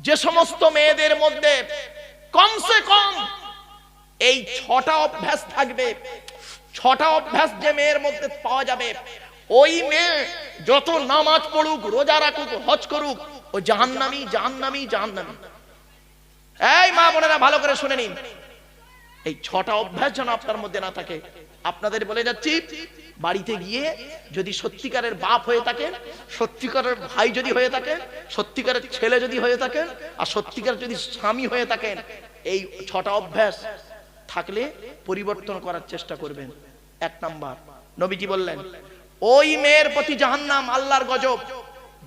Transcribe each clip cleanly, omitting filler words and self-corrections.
যে সমস্ত মেয়েদের মধ্যে কমসে কম এই 6টা অভ্যাস থাকবে, 6টা অভ্যাস যে মেয়ের মধ্যে পাওয়া যাবে, ওই মেয়ে যত নামাজ পড়ুক, রোজা রাখুক, হজ করুক, ও জাহান্নামী জাহান্নামী জাহান্নামী। এই মা বোনেরা ভালো করে শুনে নিন, এই 6টা অভ্যাস যেন আপনার মধ্যে না থাকে। আপনাদের বলে যাচ্ছি, বাড়িতে গিয়ে যদি সত্যিকারের বাপ হয়ে থাকেন, সত্যিকারের ভাই যদি হয়ে থাকেন, সত্যিকারের ছেলে যদি হয়ে থাকেন, আর সত্যিকার যদি স্বামী হয়ে থাকেন, এই 6টা অভ্যাস থাকলে পরিবর্তন করার চেষ্টা করবেন। 1 নাম্বার, নবীজি বললেন ওই মেয়ের প্রতি জাহান্নাম, আল্লাহর গজব।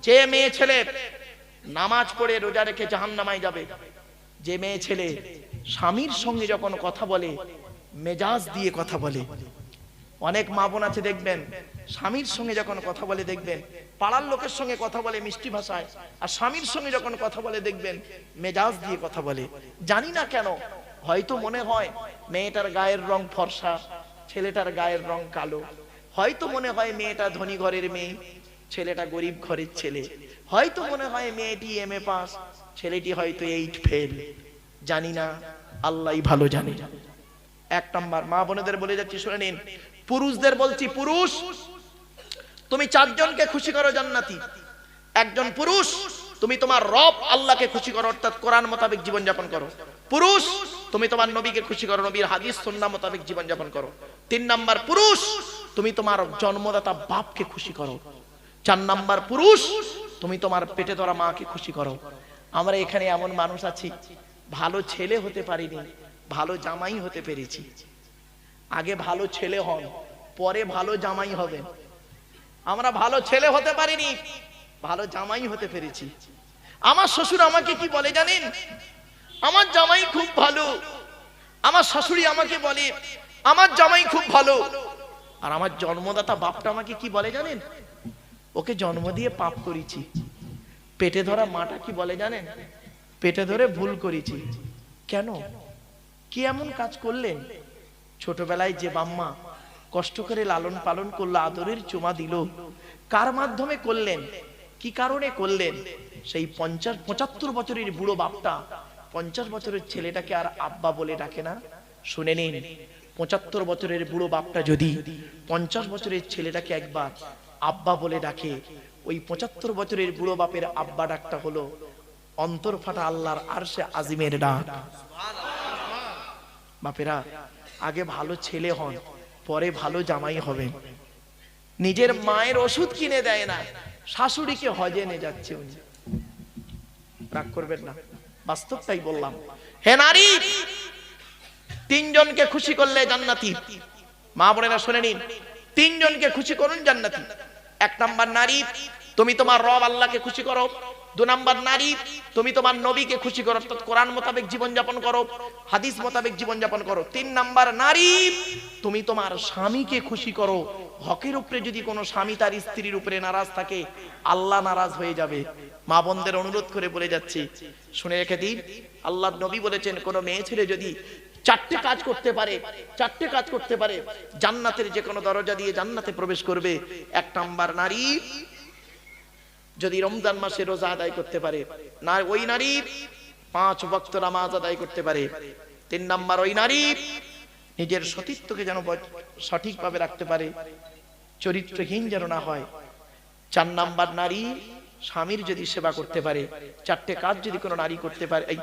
যে মেয়ে ছেলে নামাজ পড়ে রোজা রেখে জাহান্নামায় যাবে, যে মেয়ে ছেলে স্বামীর সঙ্গে যখন কথা বলে মেজাজ দিয়ে কথা বলে। অনেক মা বোন আছে দেখবেন, স্বামীর সঙ্গে যখন কথা বলে দেখবেন পাড়ার লোকের সঙ্গে কথা বলে মিষ্টি ভাষায়, আর স্বামীর সঙ্গে যখন কথা বলে দেখবেন মেজাজ দিয়ে কথা বলে। জানি না কেন, হয়তো মনে হয় মেয়েটার গায়ের রং ফর্সা, ছেলেটার গায়ের রং কালো, হয়তো মনে হয় মেয়েটা ধনী ঘরের মেয়ে, ছেলেটা গরিব ঘরের ছেলে, হয়তো মনে হয় মেয়েটি এমএ পাস, ছেলেটি হয়তো 8 ফেল। জানি না, আল্লাহই ভালো জানে। 1 নাম্বার, মা বোনেদের বলে যাচ্ছি শুনে নিন। পুরুষদের বলছি, পুরুষ তুমি 4 জনকে খুশি করো জান্নাতি। একজন পুরুষ, তুমি তোমার রব আল্লাহকে খুশি করো, অর্থাৎ কোরআন মোতাবেক জীবন যাপন করো। পুরুষ, তুমি তোমার নবীকে খুশি করো, নবীর হাদিস সুন্নাহ মোতাবেক জীবন যাপন করো। 3 নাম্বার, পুরুষ তুমি তোমার জন্মদাতা বাপকে খুশি করো। 4 নাম্বার, পুরুষ তুমি তোমার পেটে ধরা মাকে খুশি করো। আমরা এখানে এমন মানুষ আছি, ভালো ছেলে হতে পারিনি, ভালো জামাই হতে পেরেছি। আগে ভালো ছেলে হন, পরে ভালো জামাই হবেন। আমরা ভালো ছেলে হতে পারিনি, ভালো জামাই হতে পেরেছি। আমার শ্বশুর আমাকে কি বলে জানেন? আমার জামাই খুব ভালো। আমার শাশুড়ি আমাকে বলে আমার জামাই খুব ভালো। আর আমার জন্মদাতা বাপটা আমাকে কি বলে জানেন? ওকে জন্ম দিয়ে পাপ করেছি। পেটে ধরা মাটা কি বলে জানেন? পেটে ধরে ভুল করেছি। কেন? কি এমন কাজ করলেন? ছোটবেলায় যে বাম্মা কষ্ট করে লালন পালন করলো, আদরের চুমা দিল, কার মাধ্যমে করলেন? কি কারণে করলেন? সেই 50-75 বছরের বুড়ো বাপটা 50 বছরের ছেলেটাকে আর আব্বা বলে ডাকে না? শুনে নিন, 75 বছরের বুড়ো বাপটা যদি 50 বছরের ছেলেটাকে একবার আব্বা বলে ডাকে, ওই 75 বছরের বুড়ো বাপের আব্বা ডাকটা হলো অন্তর ফাটা আল্লাহর আরশে আজিমের ডাক। বাপেরা, আগে ভালো ছেলে হন, পরে ভালো জামাই হবেন। নিজের মায়ের ওষুধ কিনে দেয় না, শাশুড়িকে হজে নিয়ে যাচ্ছে উনি। রাগ করবেন না, বাস্তবটাই বললাম। হে নারী, 3 জনকে খুশি করলে জান্নাতি। মা বোনেরা শুনে নিন, 3 জনকে খুশি করুন জান্নাতি। 1 নাম্বার, নারী তুমি তোমার রব আল্লাহকে খুশি করো। 2 নাম্বার, নারী তুমি তোমার নবীকে খুশি করো, অর্থাৎ কোরআন মোতাবেক জীবন যাপন করো, হাদিস মোতাবেক জীবন যাপন করো। 3 নাম্বার, নারী তুমি তোমার স্বামীকে খুশি করো। হকের উপরে যদি কোনো স্বামী তার স্ত্রীর উপরে নারাজ থাকে, আল্লাহ নারাজ হয়ে যাবে। মা বোনদের অনুরোধ করে বলে যাচ্ছি, শুনে রেখে দিন, আল্লাহর নবী বলেছেন কোন মেয়ে ছেলে যদি 4টে কাজ করতে পারে, 4টে কাজ করতে পারে, জান্নাতের যে কোনো দরজা দিয়ে জান্নাতে প্রবেশ করবে। 1 নাম্বার, নারী যদি রমজান মাসে রোজা আদায় করতে পারে, না ওই নারী 5 ওয়াক্ত নামাজ আদায় করতে পারে। 3 নাম্বার, ওই নারী নিজের সতীত্বকে যেন সঠিকভাবে রাখতে পারে, চরিত্রহীন যেন না হয়। 4 নাম্বার, নারী স্বামীর যদি সেবা করতে পারে। 4টে কাজ যদি কোনো নারী করতে পারে, এই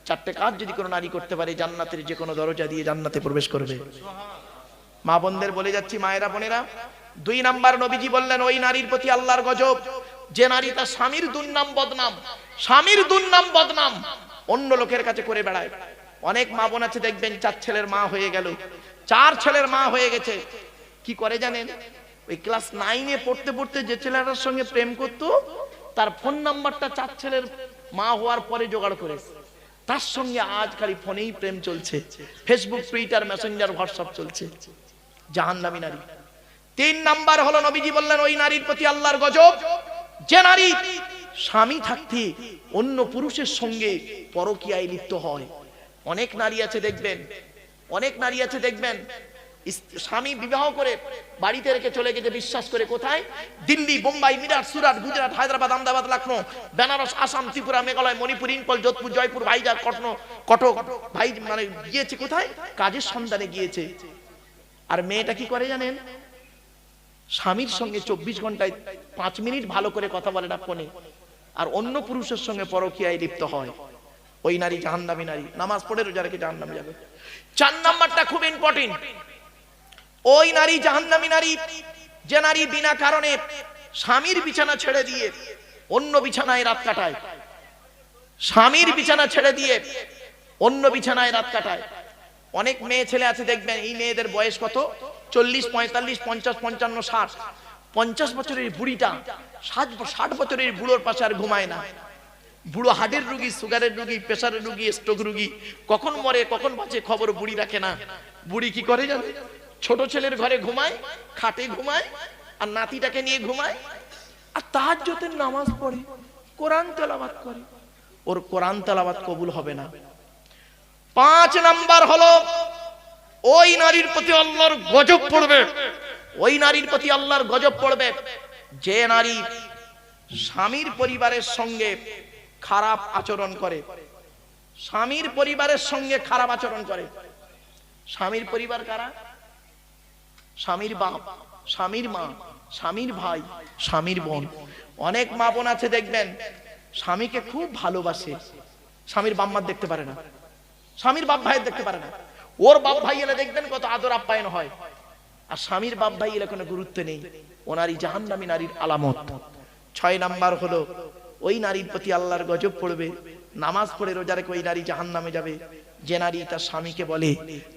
4টে কাজ যদি কোনো নারী করতে পারে, জান্নাতের যে কোনো দরজা দিয়ে জান্নাতে প্রবেশ করবে। মা বোনদের বলে যাচ্ছি, মায়েরা বোনেরা, 2 নাম্বার, নবীজি বললেন ওই নারীর প্রতি আল্লাহর গজব যে নারী তার স্বামীর দুর্নাম বদনাম, স্বামীর দুর্নাম বদনাম অন্য লোকের কাছে করে বেড়ায়। অনেক মা বোন আছে দেখবেন 4 ছেলের মা হয়ে গেল, 4 ছেলের মা হয়ে গেছে। কি করে জানেন? ওই ক্লাস 9-এ পড়তে পড়তে যে ছেলেটার সঙ্গে প্রেম করতো, তার ফোন নাম্বারটা 4 ছেলের মা হওয়ার পরে জোগাড় করেছে। তার সঙ্গে আজ খালি ফোনেই প্রেম চলছে, ফেসবুক, টুইটার, মেসেঞ্জার, হোয়াটসঅ্যাপ চলছে। জাহান্নামী নারী। 3 নাম্বার হলো নবীজি বললেন ওই নারীর প্রতি আল্লাহর গজব যে নারী স্বামী থাকতে অন্য পুরুষের সঙ্গে পরকীয়ায় লিপ্ত হয়। অনেক নারী আছে দেখবেন, অনেক নারী আছে দেখবেন স্বামী বিবাহ করে বাড়িতে রেখে চলে গেছে বিশ্বাস করে কোথায়? দিল্লি, বোম্বাই, মিরাট, সুরাট, গুজরাট, হায়দ্রাবাদ, আহমেদাবাদ, লখনৌ, বেনারস, আসাম, ত্রিপুরা, মেঘালয়, মণিপুর, ইম্ফল, যোধপুর, জয়পুর, ভাইজাগ, কটক ভাই মানে গিয়েছে কোথায়? কাজের সন্ধানে গিয়েছে। আর মেয়েটা কি করে জানেন? স্বামীর সঙ্গে 24 ঘন্টায় 5 মিনিট ভালো করে কথা বলে না ফোনে, আর অন্য পুরুষের সঙ্গে পরকীয়ায় লিপ্ত হয়। ওই নারী জাহান্নামী নারী, নামাজ পড়ে রোজা রেখে জাহান্নামে যাবে। 4 নাম্বারটা খুব ইম্পর্টেন্ট। ওই নারী জাহান্নামী নারী যে নারী বিনা কারণে স্বামীর বিছানা ছেড়ে দিয়ে অন্য বিছানায় রাত কাটায়। স্বামীর বিছানা ছেড়ে দিয়ে অন্য বিছানায় রাত কাটায়। অনেক মেয়ে ছেলে আছে দেখবেন, এই মেয়েদের বয়স কত? 40, 45, 50, 55, 60। 50 বছরের বুড়িটা 60 বছরের বুড়োর পাশে আর ঘুমায় না। বুড়ো হার্টের রোগী, সুগারের রোগী, প্রেসারের রোগী, স্ট্রোক রোগী, কখন মরে কখন বাঁচে খবর বুড়ি রাখে না। বুড়ি কি করে জানে? ছোট ছেলের ঘরে ঘুমায়, খাটে ঘুমায়, আর নাতিটাকে নিয়ে ঘুমায়, আর তাহাজ্জুদের নামাজ পড়ে, কোরআন তেলাওয়াত করে। ওর কোরআন তেলাওয়াত কবুল হবে না। 5 নাম্বার হলো ওই নারীর প্রতি আল্লাহর গজব পড়বে। ওই নারীর প্রতি আল্লাহর গজব পড়বে যে নারী স্বামীর পরিবারের সঙ্গে খারাপ আচরণ করে। স্বামীর পরিবারের সঙ্গে খারাপ আচরণ করে। স্বামীর পরিবার কারা? স্বামীর বাপ, স্বামীর মা, স্বামীর ভাই, স্বামীর বোন। অনেক মা বোন আছে দেখবেন স্বামীকে খুব ভালোবাসে, স্বামীর বাপ মা দেখতে পারে না, স্বামীর বাপ ভাই দেখতে পারে না। ওর বাপ ভাই এলে দেখবেন কত আদর আপ্যায়ন হয়, আর স্বামীর বাপ ভাই এলে কোনো গুরুত্ব নেই। ও নারী জাহান্নামী নারীর আলামত। 6 নাম্বার হলো ওই নারীর প্রতি আল্লাহর গজব পড়বে, নামাজ পড়ে রোজা রেখে ওই নারী জাহান্নামে যাবে যে নারী তার স্বামীকে বলে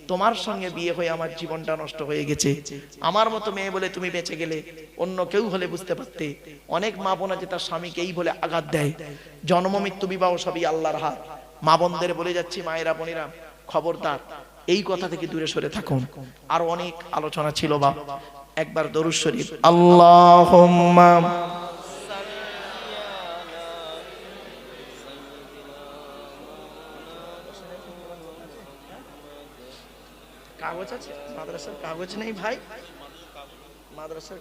তোমার সঙ্গে বিয়ে হয়ে আমার জীবনটা নষ্ট হয়ে গেছে, আমার মতো মেয়ে বলে তুমি বেঁচে গেলে, অন্য কেউ হলে বুঝতে পারতে। অনেক মা বোন আছে তার স্বামীকে এই বলে আঘাত দেয়। জন্ম মৃত্যু বিবাহ সবই আল্লাহর হাত। মা বোনদের বলে যাচ্ছি, মায়েরা বোনেরা খবরদার এই কথা থেকে দূরে সরে থাকুন। আর অনেক আলোচনা ছিল বা একবার দরুদ শরীফ। আল্লাহুম্মা কাগজ আছে? মাদ্রাসার কাগজ নেই ভাই? মাদ্রাসার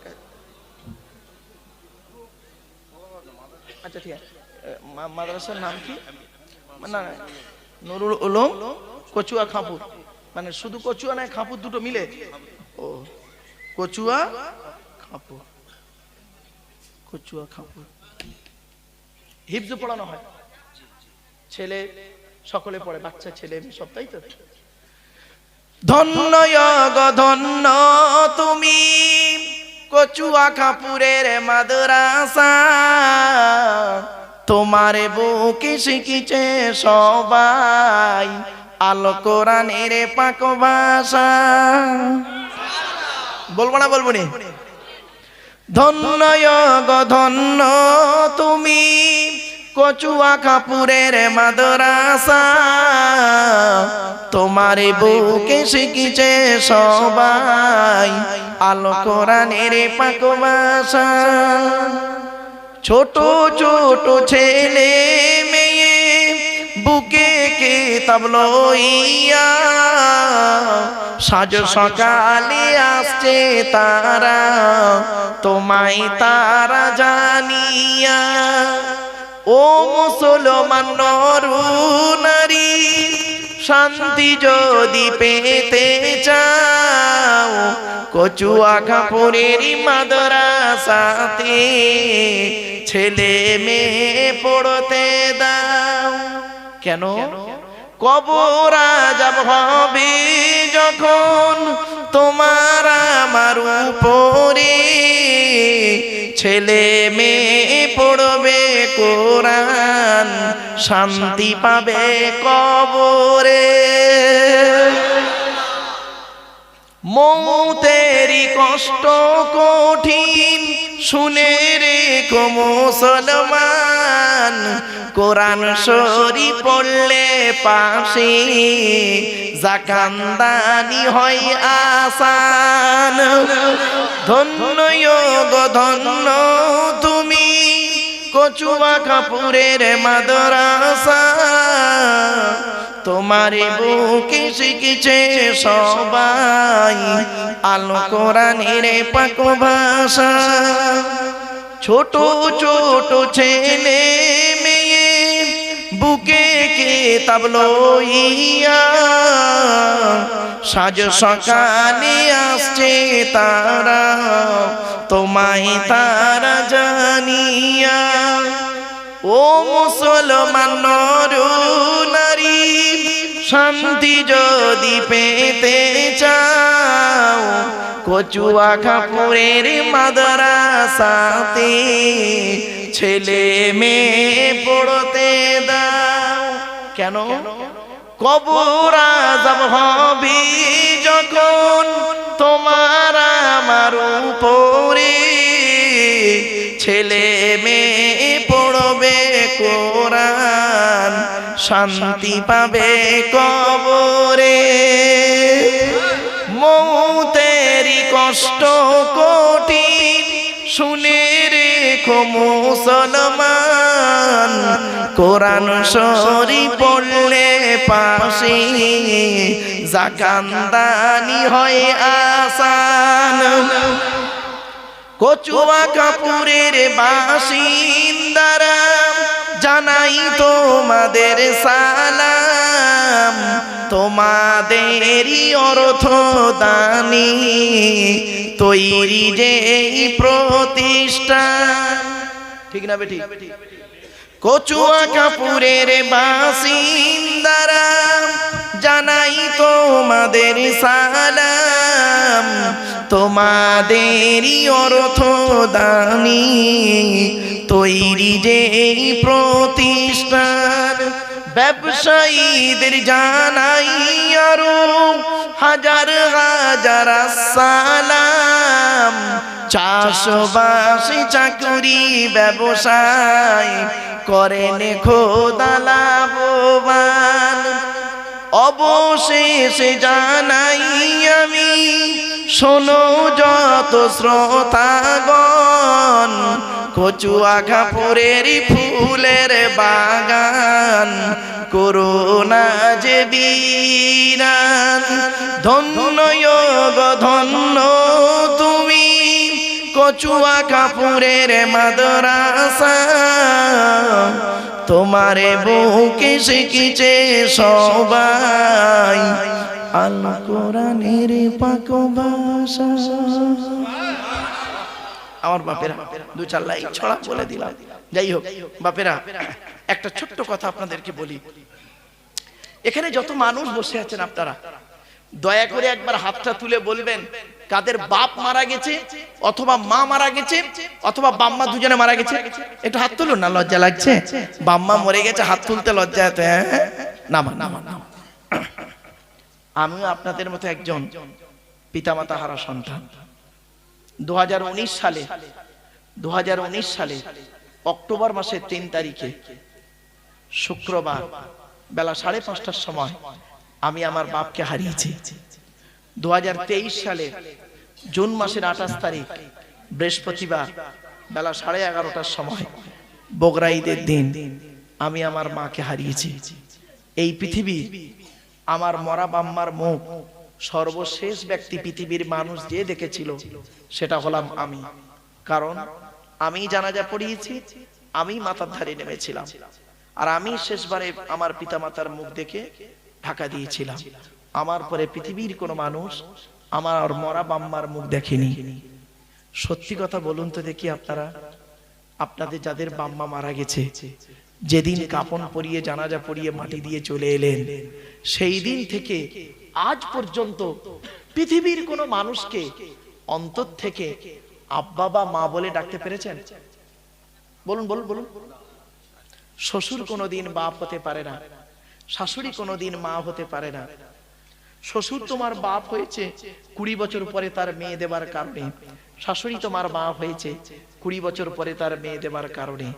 আচ্ছা ঠিক আছে। মাদ্রাসার নাম কি? না, নুরুল উলুম কচুয়া খাপুর, মানে শুধু কচুয়া নয়, খাপুর দুটো মিলে। ও কচুয়া খাপুর, কচুয়া খাপুর। হিফজ পড়ানো হয়, ছেলে সকলে পড়ে, বাচ্চা ছেলে সব, তাই তো? ধন্য গো ধন্য তুমি কচুয়া খাপুরের মাদ্রাসা, তোমার বুকে শিখিছে সবাই আলো কোরআনের পাক ভাষা। বলবো না? বলবো নি? ধন্য গো ধন্য তুমি কচুয়া খাপুরের মাদ্রাসা, তোমার বুকে শিখিছে সবাই আলো কোরআনের পাক ভাষা। ছোট ছোট ছেলে মেয়ে বুকে কিতাব লইয়া সাজ সকালে আসছে তারা, তোমায় তারা জানিয়া। ও মুসলমান নর নারী, শান্তি যদি পেতে চাও কচুয়া খাপুরের মাদ্রাসাতে ছেলে মেয়ে পড়তে দাও। কেন? কবর আযাব হবে যখন তোমার আমার উপরে, ছেলে মেয়ে পড়বে কোরআন, শান্তি পাবে কবরে। মৌতেরি কষ্ট কঠিন শুনে রেখো মুসলমান, কোরআন শরীফ পড়লে পাশে জাকান্দানি হয় আসান। ধন্য গো ধন্য তুমি কচুয়া খাপুরের মাদ্রাসা, তোমারে বুকে শিখেছে সবাই আলো কোরআনের পাক ভাষা। ছোট ছোট ছেলে মেয়ে বুকে কিতাব লইয়া সাজ সকালে আসছে তারা, তোমায় তারা জানিয়া। ও মুসলমান নর নারী, শান্তি যদি পেতে চাও কচুয়া খাপুরের মাদ্রাসাতে ছেলে মেয়ে পড়তে দাও। কেন? কবর আযাব হবে যখন তোমার আমার উপরে, ছেলে মেয়ে পড়বে কোরআন শান্তি পাবে কবরে। মৌতেরই কষ্ট কঠিন শুনে রেখো মুসলমান, কোরআন শরীফ পড়লে পাশে জাকান্দানি হয় আসান। কচুয়া কাপুরের বাসিন্দারা জানাই তোমাদের সালাম, তোমাদেরই অর্থ দানি তৈরি যে প্রতিষ্ঠান। ঠিক না বেটি? কচুয়া কাপুরের বাসিন্দারা জানাই তোমাদের সালাম, তোমাদেরই অর্থ দানি তৈরি যে প্রতিষ্ঠান। ব্যবসায়ীদের জানাই আরো হাজার হাজার সালাম, চাষবাস চাকুরি ব্যবসায় করেন খোদা লাভবান। অবশেষে জানাই আমি শোনো যত শ্রোতাগণ, কচুয়া কাপুরের ফুলের বাগান করোনা যে বীরান। ধন্য গো ধন্য তুমি কচুয়া কাপুরের মাদ্রাসা, তোমারে বুকে শিখেছে সবাই আল কোরআনের পাক ভাষা। আমার বাপেরা দু চার লাইন ছড়া বলে দিলাম। যাই হোক বাপেরা, একটা ছোট্ট কথা আপনাদেরকে বলি। এখানে যত মানুষ বসে আছেন আপনারা দয়া করে একবার হাতটা তুলে বলবেন কাদের বাপ মারা গেছে অথবা মা মারা গেছে অথবা বাম্মা দুজনে মারা গেছে। একটু হাত তুলুন না, লজ্জা লাগছে। বাম্মা মরে গেছে, হাত তুলতে লজ্জা এত? নামা নামা নামা। আমিও আপনাদের মতো একজন পিতামাতা হারা সন্তান। 2019 সালে অক্টোবর মাসের 3 তারিখে শুক্রবার বেলা 5:30টার সময় আমি আমার বাপকে হারিয়েছি। 2023 সালে জুন মাসের 28 তারিখ বৃহস্পতিবার বেলা 11:30টার সময় বগরা ঈদের দিন আমি আমার মাকে হারিয়েছি। এই পৃথিবী আমার মরা বাম্মার মুখ সর্বশেষ ব্যক্তি পৃথিবীর মানুষ যে দেখেছিল সেটা হলাম আমি। কারণ আমি জানাজা পড়িয়েছি, আমি মাথার ধারে নেমেছিলাম, আর আমি শেষবারে আমার পিতামাতার মুখ দেখে ঢাকা দিয়েছিলাম। আমার পরে পৃথিবীর কোনো মানুষ আমার মরা বাম্মার মুখ দেখেনি। সত্যি কথা বলুন তো দেখি, আপনারা আপনাদের যাদের বাম্মা মারা গেছে যেদিন কাপন পরিয়ে জানাজা পরিয়ে মাটি দিয়ে চলে এলেন, সেই দিন থেকে আজ পর্যন্ত পৃথিবীর কোনো মানুষকে অন্তর থেকে আব্বা বা মা বলে ডাকতে পেরেছেন? বলুন বলুন বলুন। শ্বশুর কোনোদিন বাপ হতে পারে না, শাশুড়ি কোনোদিন মা হতে পারে না। শ্বশুর তোমার বাপ হয়েছে 20 বছর পরে তার মেয়ে দেবার কারণে, শাশুড়ি তোমার মা হয়েছে 20 বছর পরে তার মেয়ে দেবার কারণে,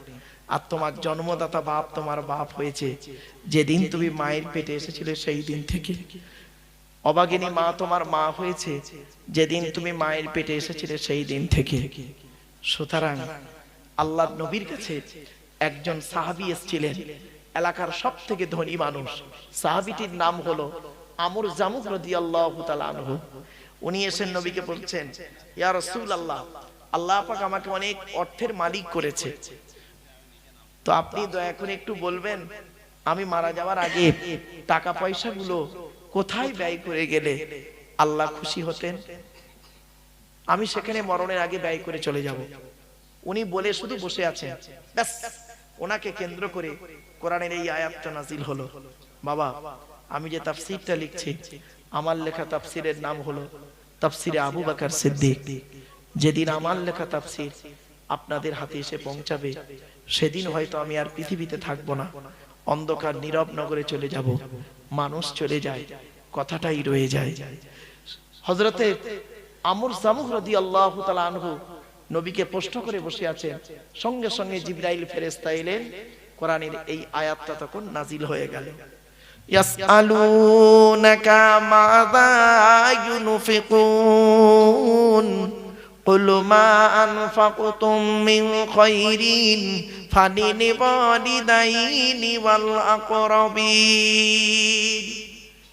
আর তোমার জন্মদাতা বাপ তোমার বাপ হয়েছে যেদিন তুমি মায়ের পেটে এসেছিলে সেই দিন থেকে। অভাগিনী মা তোমার মা হয়েছে যেদিন তুমি মায়ের পেটে এসেছিলে সেই দিন থেকে। সুতরাং আল্লাহর নবীর কাছে একজন সাহাবী এসেছিলেন, এলাকার সব থেকে ধনী মানুষ। সাহাবীটির নাম হলো আমর জামুহ রাদিয়াল্লাহু তাআলা আনহু। উনি এসেন নবীকে বলছেন, ইয়া রাসূলুল্লাহ, আল্লাহ পাক আমাকে অনেক অর্থের মালিক করেছে, তো আপনি দয়া করে একটু বলবেন আমি মারা যাওয়ার আগে টাকা পয়সাগুলো কোথায় ব্যয় করে গেলে আল্লাহ খুশি হতেন, আমি সেখানে মরণের আগে ব্যয় করে চলে যাব। উনি বলে শুধু বসে আছেন, ব্যাস ওনাকে কেন্দ্র করে কোরআনের এই আয়াতটা নাজিল হলো। বাবা, আমি যে তাফসীরটা লিখছি, আমার লেখা তাফসীরের নাম হলো তাফসীরে আবু বকর সিদ্দিক। যেদিন আমার লেখা তাফসীর আপনাদের হাতে এসে পৌঁছাবে, সেদিন হয়তো আমি আর পৃথিবীতে থাকবো না, অন্ধকার নীরব নগরে চলে যাব, মানুষ চলে যায়, কথাটাই রয়ে যায়। হযরতে আমর জামুহ রাদিয়াল্লাহু তাআলা আনহু নবীকে প্রশ্ন করে বসে আছেন, সঙ্গে সঙ্গে জিবরাইল ফেরেশতা এলেন, কোরআনের এই আয়াতটা তখন নাজিল হয়ে গেল। ইয়াসআলুনাকা মাযা ইউনফিকুন কুল মা আনফাকতুম মিন খায়রিন ফালিল ওয়ালিদাইনি ওয়াল আকরাবিন।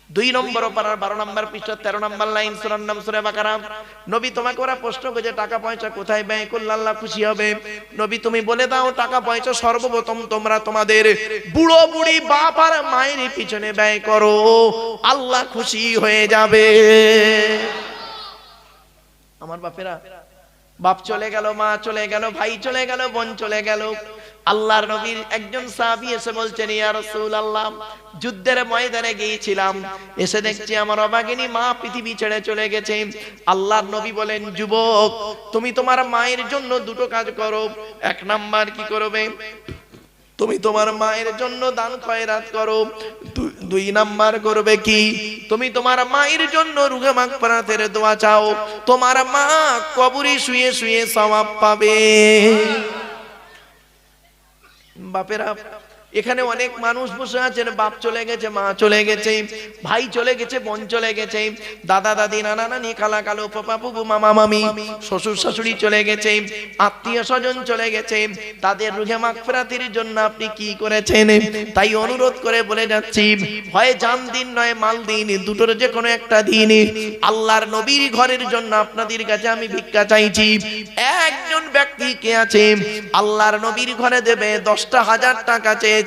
2 নম্বর পারার 12 নম্বর পৃষ্ঠা 13 নম্বর লাইন, সূরার নাম সূরা বাকারা। নবী, তোমাকে ওরা প্রশ্ন করে টাকা পয়সা কোথায় ব্যয় করলে আল্লাহ খুশি হবে, নবী তুমি বলে দাও টাকা পয়সা সর্বপ্রথম তোমরা তোমাদের বুড়ো বুড়ি বাপ আর মায়ের পিছনে ব্যয় করো, আল্লাহ খুশি হয়ে যাবে। আমার বাপেরা, বাপ চলে গেল, মা চলে গেল, ভাই চলে গেল, বোন চলে গেল, আল্লাহর নবীর একজন সাহাবী এসে বলছেন, ইয়া রাসূলুল্লাহ, যুদ্ধের ময়দানে গিয়েছিলাম, এসে দেখছি আমার অভাগিনী মা পৃথিবী ছেড়ে চলে গেছে। আল্লাহর নবী বলেন, যুবক তুমি তোমার মায়ের জন্য দুটো কাজ করো। 1 নাম্বার কি করবে? তুমি তোমার মায়ের জন্য দান খয়রাত করো। 2 নাম্বার করবে কি? তুমি তোমার মায়ের জন্য রুহে মাগফিরাতের দোয়া চাও, তোমার মা কবরে শুয়ে শুয়ে সওয়াব পাবে। বাপেরা, এখানে অনেক মানুষ বসে আছেন, বাপ চলে গেছে, মা চলে গেছে, ভাই চলে গেছে, বোন চলে গেছে, দাদা দাদি, নানা নানি, খালা খালু, পাপা পুপু, মামা মামি, শ্বশুর শাশুড়ি চলে গেছে, আত্মীয় স্বজন চলে গেছে, তাদের রুহে মাগফিরাতের জন্য আপনি কি করেছেন? তাই অনুরোধ করে বলে যাচ্ছি, হয় জান দিন নয় মাল দিন, দুটোর যে কোনো একটা দিন আল্লাহর নবীর ঘরের জন্য আপনাদের কাছে আমি ভিক্ষা চাইছি। একজন ব্যক্তি কে আছে আল্লাহর নবীর ঘরে দেবে 10,000 টাকা চেয়েছি।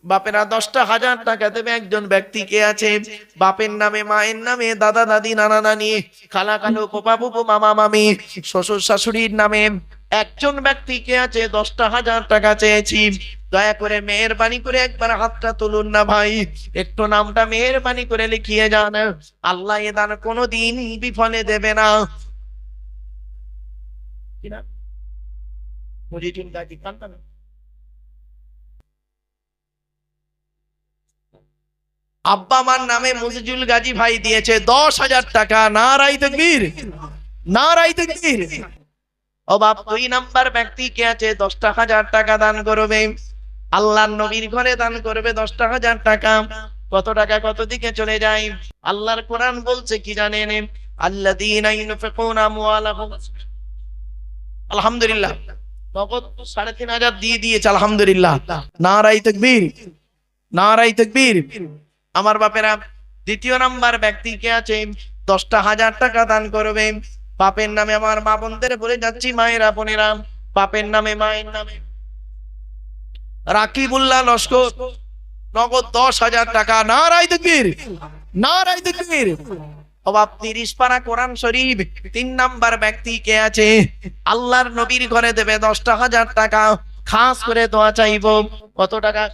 বাপেরা 10,000 টাকা দেবে একজন ব্যক্তি কে আছে, বাপের নামে, মায়ের নামে, দাদা দাদি, নানা নানি, খালা খালু, পাপা পুপু, মামা মামি, শ্বশুর শাশুড়ির নামে একজন ব্যক্তি কে আছে 10,000 টাকা চেয়েছি। দয়া করে মেহেরবানি করে একবার হাতটা তুলুন না ভাই, একটু নামটা মেহেরবানি করে লিখিয়ে যান, আল্লাহ এ দান কোনোদিন বিফলে দেবে না। কিনা মুজিদুল গাজী কান্তান, আব্বা মার নামে মুজিদুল গাজী ভাই দিয়েছে 10,000 টাকা। নারাই তাকবীর, নারাই তাকবীর। ও বাপ, 2 নাম্বার ব্যক্তি কে আছে 10,000 টাকা দান করবে, আল্লাহর নবীর ঘরে দান করবে 10,000 টাকা। কত টাকা কত দিকে চলে যায়? আল্লাহর কোরআন বলছে কি জানেন? আল্লাযীনা ইউনফিকুনা আমওয়ালাহুম, আলহামদুলিল্লাহ নগদ 3,500 দিয়ে দিয়েছে, আলহামদুলিল্লাহ। নারাই তাকবীর, নারাই তাকবীর। আমার বাপেরা, 2 নাম্বার ব্যক্তি কে আছে 10,000 টাকা দান করবে, বাপের নামে। আমার মা বোনদের বলে যাচ্ছি, মায়েরা বোনেরা, বাপের নামে, মায়ের নামে। রাকিবুল্লাহ লস্কর নগদ 10,000 টাকা। নারাই তাকবীর, নারাই তাকবীর। ও বাপ, 30 পারা কোরআন শরীফ 3 নাম্বার ব্যক্তি কে আছে আল্লাহর নবীর ঘরে দেবে 10,000 টাকা। খাস করে দোয়া চাইবো। কত টাকা?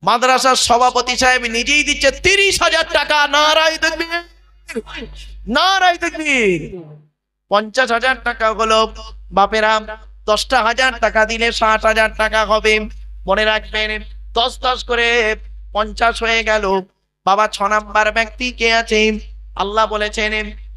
মাদ্রাসার সভাপতি সাহেব নিজেই দিচ্ছে 30,000 টাকা। নারাই তাকবীর, নারাই তাকবীর। 50,000 টাকা হলো। বাপেরা, 10,000 টাকা দিলে 60,000 টাকা হবে। মনে রাখবেন, 10 করে 50 হয়ে গেল। বাবা, 6 নাম্বার ব্যক্তি কে আছে আল্লাহ বলেছেন,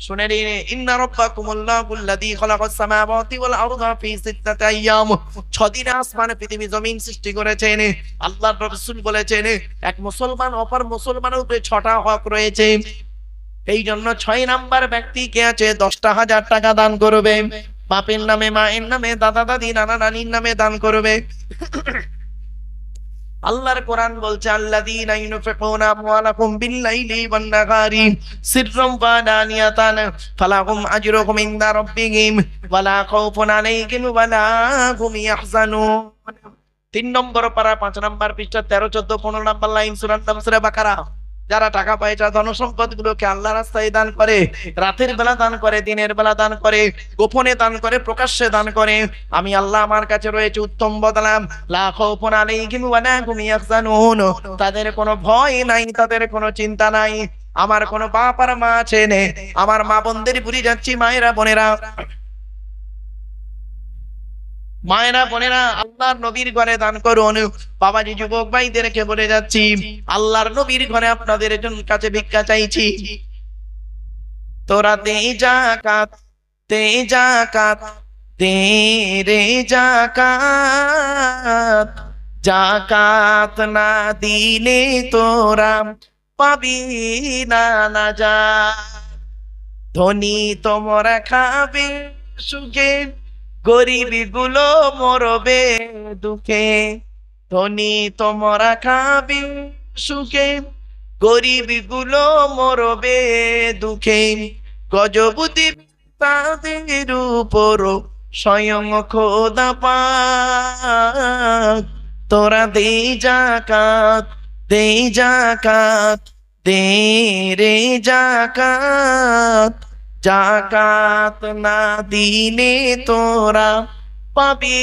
শুনে নিন, ইন্না রাব্বাকুমুল্লাহুল্লাযী খালাকাস সামাওয়াতি ওয়াল আরদা ফি 6 আইয়াম। 6 দিনে আসমান পৃথিবী জমিন সৃষ্টি করেছেন। আল্লাহর রাসূল বলেছেন, এক মুসলমান অপর মুসলমানের উপরে 6টা হক রয়েছে। এই জন্য 6 নাম্বার ব্যক্তি কে আছে 10,000 টাকা দান করবে। বাপের নামে, মায়ের নামে, দাদা দাদি, নানা নানির নামে দান করবে। আল্লাহর কোরআন বলছে আল্লাযীনা ইউনফিকুনা আমওয়ালাহুম বিল-লাইলি ওয়ান-নাহারি সিররাম ওয়া আলানিয়াতান ফালাহুম আজরুহুম ইনদা রাব্বিহিম ওয়া লা খাউফুন আলাইহিম ওয়া লা হুম ইয়াহজানুন। 3 নম্বর পারা 5 নম্বর পৃষ্ঠা 13, 14, 15 নম্বর লাইন সূরার নাম সূরা বাকারা। যারা টাকা পয়সা ধন সম্পদ গুলোকে আল্লাহর রাস্তায় দান করে, রাতের বেলা দান করে, দিনের বেলা দান করে, গোপনে দান করে, প্রকাশ্যে দান করে, আমি আল্লাহ আমার কাছে রয়েছে উত্তম বদলা। লা খাউফুন আলাইহিম ওয়া লা হুম ইয়াহজানুন। তাদের কোনো ভয় নাই, তাদের কোনো চিন্তা নাই। আমার কোনো বাপ আর মা আছে নে, আমার মা বোনদের ভুলে যাচ্ছি, মায়েরা বোনেরা, মায়েরা বোনেরা, আল্লাহর নবীর ঘরে দান করুন। বাবাজি যুবক ভাইদেরকে বলে যাচ্ছি, আল্লাহর নবীর ঘরে আপনাদের কাছে ভিক্ষা চাইছি। তোরা দে যাকাত, দে যাকাত, দে রে যাকাত। যাকাত না দিলে তোরা পাবি না নাজাত। ধনী তোমরা খাবে সুখে, গরিবি গুলো মরবে দুঃখে। ধনী তোমরা খাবে সুখে, গরিবি গুলো মরবে দুঃখে। গজবুতি তাদের উপর স্বয়ং খোদা পাক। তোরা দে যাকাত, দে যাকাত, দে রে যাকাত। যাকাত না দিলে তোরা পাবি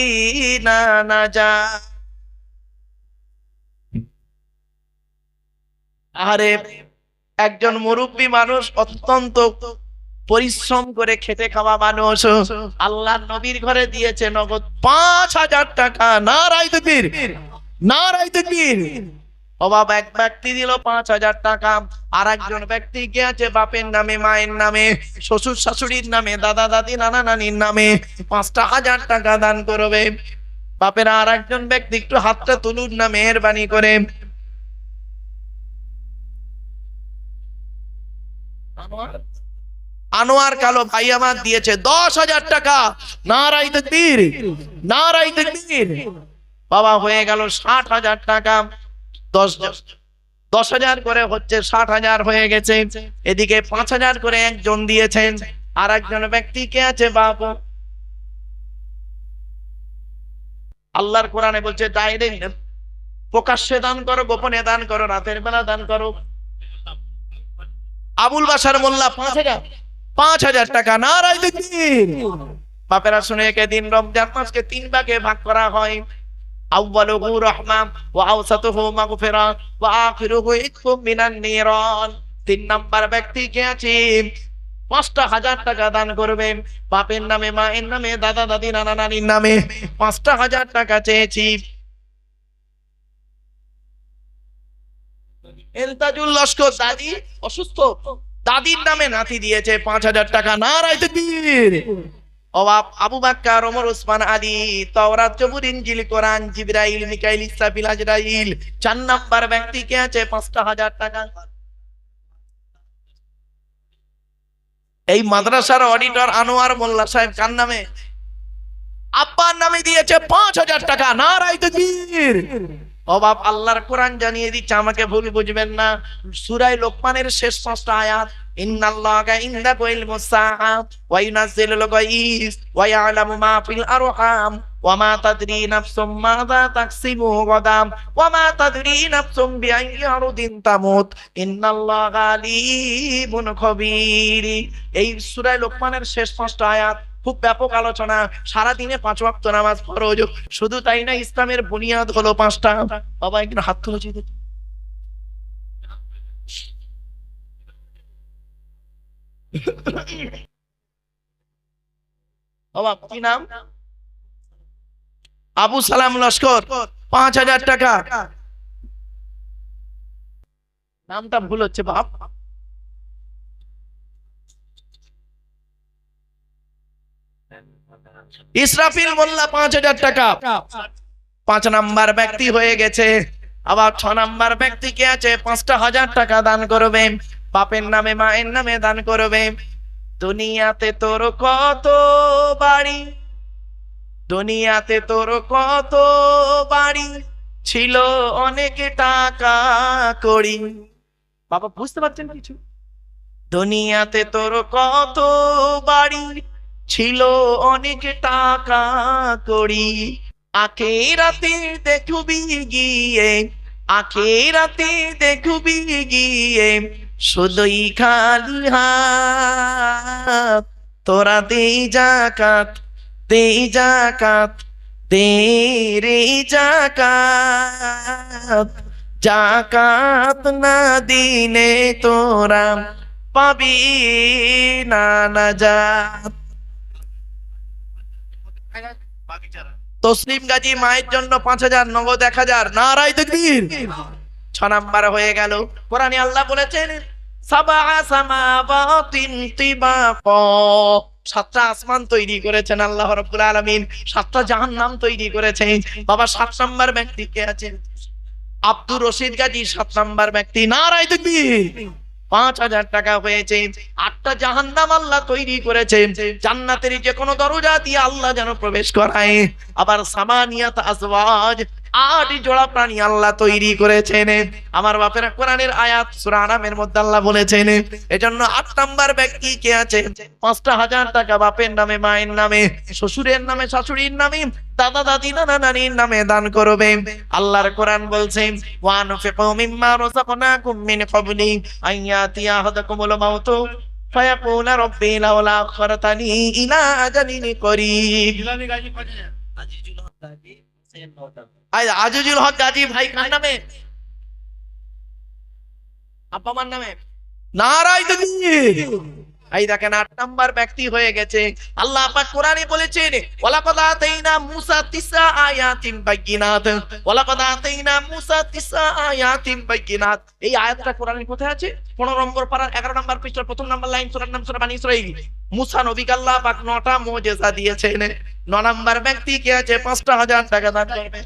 না নাজাত। আরে একজন মুরব্বী মানুষ, অত্যন্ত পরিশ্রম করে খেটে খাওয়া মানুষ, আল্লাহর নবীর ঘরে দিয়েছে নগদ 5,000 টাকা। নারায়ে তাকবীর, নারায়ে তাকবীর। অবাব এক ব্যক্তি দিল 5,000 টাকা, আর একজন ব্যক্তি গিয়েছে বাপের নামে, মায়ের নামে, শ্বশুর শাশুড়ির নামে, দাদা দাদি, নানা নানির নামে 5,000 টাকা দান করবে। বাপের আর একজন ব্যক্তি একটু হাতটা তুলুন না মেহেরবানি করে। আনোয়ার কালো ভাই আমার দিয়েছে 10,000 টাকা। নারায়ে তাকবীর, নারায়ে তাকবীর। বাবা হয়ে গেল 60,000 টাকা। 10,000 করে হচ্ছে 60,000 হয়ে গেছে। এদিকে 5,000 করে একজন দিয়েছেন, আর একজন ব্যক্তি কে আছে বাবা, আল্লাহর কোরআনে বলছে ডাইরেক্ট প্রকাশ্যে দান করো, গোপনে দান করো, রাতের বেলা দান করো। আবুল বাশার মোল্লা 5,000 টাকা। নারায়ে তাকবীর। বাপেরা শুনে, কে দিন রমজান মাসকে 3 ভাগে ভাগ করা হয়। আউয়ালুহু রাহমা ওয়া আওসাতুহু মাগফিরা ওয়া আখিরুহু ইতকুম মিনান নিরান। 3 নাম্বার ব্যক্তি কে আছে 5,000 টাকা দান করবে। বাপের নামে, মায়ের নামে, দাদা দাদি, নানা নানির নামে 5,000 টাকা চেয়েছি। এলতাজুল লস্কর দাদি অসুস্থ, দাদির নামে নাতি দিয়েছে 5,000 টাকা। নারায়ে তাকবীর। অবাব আবু বকর, ওমর, ওসমান, আলী, তাওরাত, জবুর, ইনজিল, কোরআন, জিবরাইল, মিকাইল, ইসরাফিল, আজরাইল। 4 নাম্বার ব্যক্তি কে আছে 5,000 টাকা। এই মাদ্রাসার অডিটর আনোয়ার মোল্লা সাহেব কার নামে? আব্বার নামে দিয়েছে 5,000 টাকা। নারায়ে তাকবীর। অবাব আল্লাহর কোরআন জানিয়ে দিচ্ছে, আমাকে ভুল বুঝবেন না। সূরা লোকমানের শেষ 5টা আয়াত, ইন্নাল্লাহা ইনদাহু ইলমুস সাআত ওয়া ইউনাজ্জিলুল গায়স ওয়া ইয়ালামু মা ফিল আরহাম ওয়া মা তাদরি নাফসুম মাযা তাকসিবু গাদাম ওয়া মা তাদরি নাফসুম বিআইয়ি আরদিন তামুত ইন্নাল্লাহা আলিমুন খবীর। এই সূরা লোকমানের শেষ 5টা আয়াত খুব ব্যাপক আলোচনা। সারা দিনে 5 ওয়াক্ত নামাজ ফরজ। শুধু তাই না, ইসলামের বুনিয়াদ হলো 5টা। বাবা একটু হাত তুলেছি। বাবা কি নাম? আবু সালাম লস্কর 5,000 টাকা। নামটা ভুল হচ্ছে বাপ। ইসরাফিল মোল্লা 5,000 টাকা। 5 নাম্বার ব্যক্তি হয়ে গেছে। আবার 6 নাম্বার ব্যক্তি কে আছে 5,000 টাকা দান করবে। বাপের নামে, মায়ের নামে দান করবে। দুনিয়াতে তোর কত বাড়ি, দুনিয়াতে তোর কত বাড়ি, ছিল অনেক টাকা কড়ি। বাবা বুঝতে পারছেন কিছু? দুনিয়াতে তোর কত বাড়ি, ছিল অনেক টাকা কড়ি, আখিরাতে দেখবি গিয়ে, আখিরাতে দেখবি গিয়ে শুধুই খালি হাত। তোরা দে যাকাত, দে যাকাত, দে রে যাকাত, যাকাত না দিলে তোরা পাবি না নাজাত। তসলিম গাজী মায়ের জন্য ৫,০০০, নগদ ১,০০০। নারায়ে তাকবীর। ৬ নাম্বার হয়ে গেল। কোরআনে আল্লাহ বলেছেন সাবা সামাওয়াতিন তিবাকা, ৭টা আসমান তৈরি করেছেন আল্লাহ রাব্বুল আলামিন, ৭টা জাহান্নাম তৈরি করেছেন। বাবা ৭ নাম্বার ব্যক্তি কে আছে? আব্দুর রশিদ গাজী ৭ নাম্বার ব্যক্তি। নারায়ে তাকবীর। ৫,০০০ টাকা হয়েছে। ৮টা জাহান্নাম আল্লাহ তৈরি করেছেন, জান্নাতের যে কোনো দরজা দিয়ে আল্লাহ যেন প্রবেশ করায়। আবার সামানিয়াত আজওয়াজ, ৮ জোড়া প্রাণী আল্লাহ তৈরি করেছেন। আমার বাপেরা কোরআনের আয়াত সূরা আনামের মধ্যে আল্লাহ বলেছেন, এজন্য ৮ নাম্বার ব্যক্তি কে আছে? ৫,০০০ টাকা বাপের নামে, মায়ের নামে, শ্বশুরের নামে, শাশুড়ির নামে, দাদা দাদি নানা নানির নামে দান করবে। আল্লাহর কোরআন বলছেন ওয়ানফিকু মিম্মা রাযাকনাকুম মিন ক্বাবলি আইয়াতিয়া আহাদাকুমুল মাউতু ফায়াকুলা রাব্বি লাউলা আখখারতানি ইলা আজালিন করিব। আজিজুল হক গাজী ভাই কার নামে? আব্বা মার নামে। নারায়ে তাকবীর। এই দেখেন ৮ নাম্বার ব্যক্তি হয়ে গেছে। আল্লাহ পাক কোরআনে বলেছেন ওয়ালাকাদ আতাইনা মূসা ৯ আয়াতিন বাইয়িনাত, ওয়ালাকাদ আতাইনা মূসা ৯ আয়াতিন বাইয়িনাত। এই আয়াতটা কোরআনে কোথায় আছে? ১৫ নম্বর পারার ১১ নম্বর পৃষ্ঠার প্রথম নম্বর লাইন, সূরার নাম সূরা বানী ইসরাঈল। মূসা নবীকে আল্লাহ পাক ৯টা মুজিজা দিয়েছেন। ৯ নাম্বার ব্যক্তি কে আছে? ৫,০০০ টাকা দান করবে।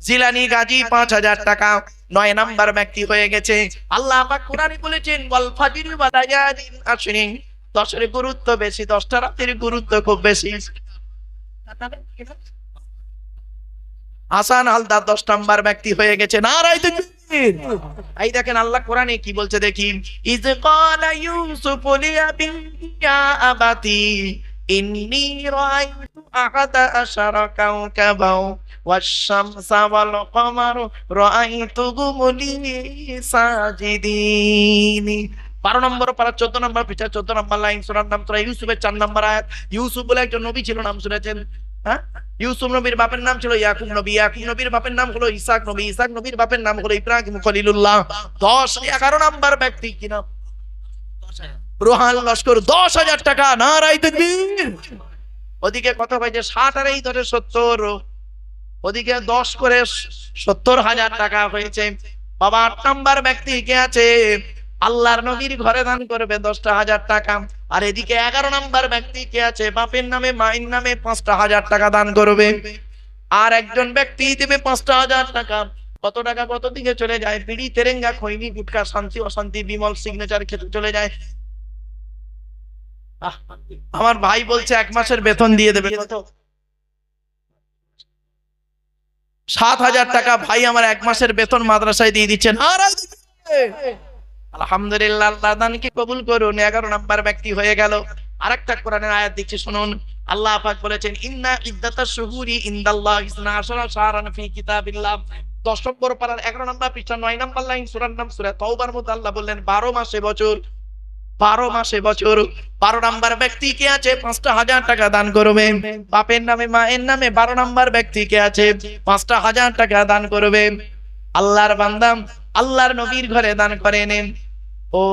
জিলানী গাজী ৫,০০০ টাকা। ৯ নাম্বার ব্যক্তি হয়ে গেছে। আল্লাহ পাক কোরআনে বলেছেন ওয়াল ফাজরি ওয়া লায়ালিন আশরিন, ১০-এর গুরুত্ব বেশি, ১০টা রাতের গুরুত্ব খুব বেশি। হাসান হালদার ১০ নাম্বার ব্যক্তি হয়ে গেছে। নারায়ে তাকবীর। এই দেখেন আল্লাহ কোরআনে কি বলছে দেখি, ইয ক্বালা ইউসুফু লিআবিহি ইয়া আবাতি ইন্নী রাআইতু আহাদা আশারা কাওকাবাও ওয়াশ-শামসা ওয়াল কমারা রাআইতুহুম লি সাজিদিন। ১২ নম্বর পারা ১৪ নম্বর পৃষ্ঠা ১৪ নম্বর লাইন, সূরার নাম সূরা ইউসুফের ৪ নম্বর আয়াত। ইউসুফ বলে একজন নবী ছিল, নাম শুনেছেন? হ্যাঁ, ইউসুফ নবীর বাপের নাম ছিল ইয়াকুব নবী, ইয়াকুব নবীর বাপের নাম হলো ইসাক নবী, ইসাক নবীর বাপের নাম হলো ইব্রাহিম খলিলুল্লাহ। ১১ নাম্বার ব্যক্তি কি নাম? রোহান লস্কর, ১০,০০০ টাকা। নারায়ে তাকবীর। ওদিকে কত হয়েছে? ৬০ আর এই ধরে ৭০, ওদিকে ১০ করে ৭০,০০০ টাকা হয়েছে। বাবা ৮ নাম্বার ব্যক্তি কে আছে? আল্লাহর নবীর ঘরে দান করবে ১০,০০০ টাকা। আর এদিকে ১১ নাম্বার ব্যক্তি কে আছে? বাপের নামে, মায়ের নামে ৫,০০০ টাকা দান করবে। আর একজন ব্যক্তি দেবে ৫,০০০ টাকা। কত টাকা কত দিকে চলে যায়? বিড়ি, তেরেঙ্গা, খৈনি, গুটখা, শান্তি অশান্তি, বিমল, সিগনেচার খেতে চলে যায়। আমার ভাই বলছে ১ মাসের বেতন দিয়ে দেবে। কত? ৭,০০০ টাকা ভাই আমার ১ মাসের বেতন মাদ্রাসায় দিয়ে দিচ্ছেন। আলহামদুলিল্লাহ, আল্লাহ দানকে কবুল করুন। ১১ নাম্বার ব্যক্তি হয়ে গেল। আরেকটা কোরআনের আয়াত দিচ্ছি শুনুন। আল্লাহ পাক বলেছেন ইন্না ইদ্দাতাশ শুহুরি ইনদাল্লাহি ১২ শাহরান ফি কিতাবিল্লাহ। ১০ নম্বর পারার ১১ নম্বর পৃষ্ঠা ৯ নম্বর লাইন, সূরার নাম সূরা তাওবার মধ্যে আল্লাহ বললেন ১২ মাসে বছর, ১২ মাসে বছর। ১২ নাম্বার ব্যক্তি কে আছে? ৫,০০০ টাকা দান করবে। বাপের নামে, মায়ের নামে ১২ নাম্বার ব্যক্তি কে আছে? ৫,০০০ টাকা দান করবে। আল্লাহর বান্দা আল্লাহর নবীর ঘরে দান করে নেন। ও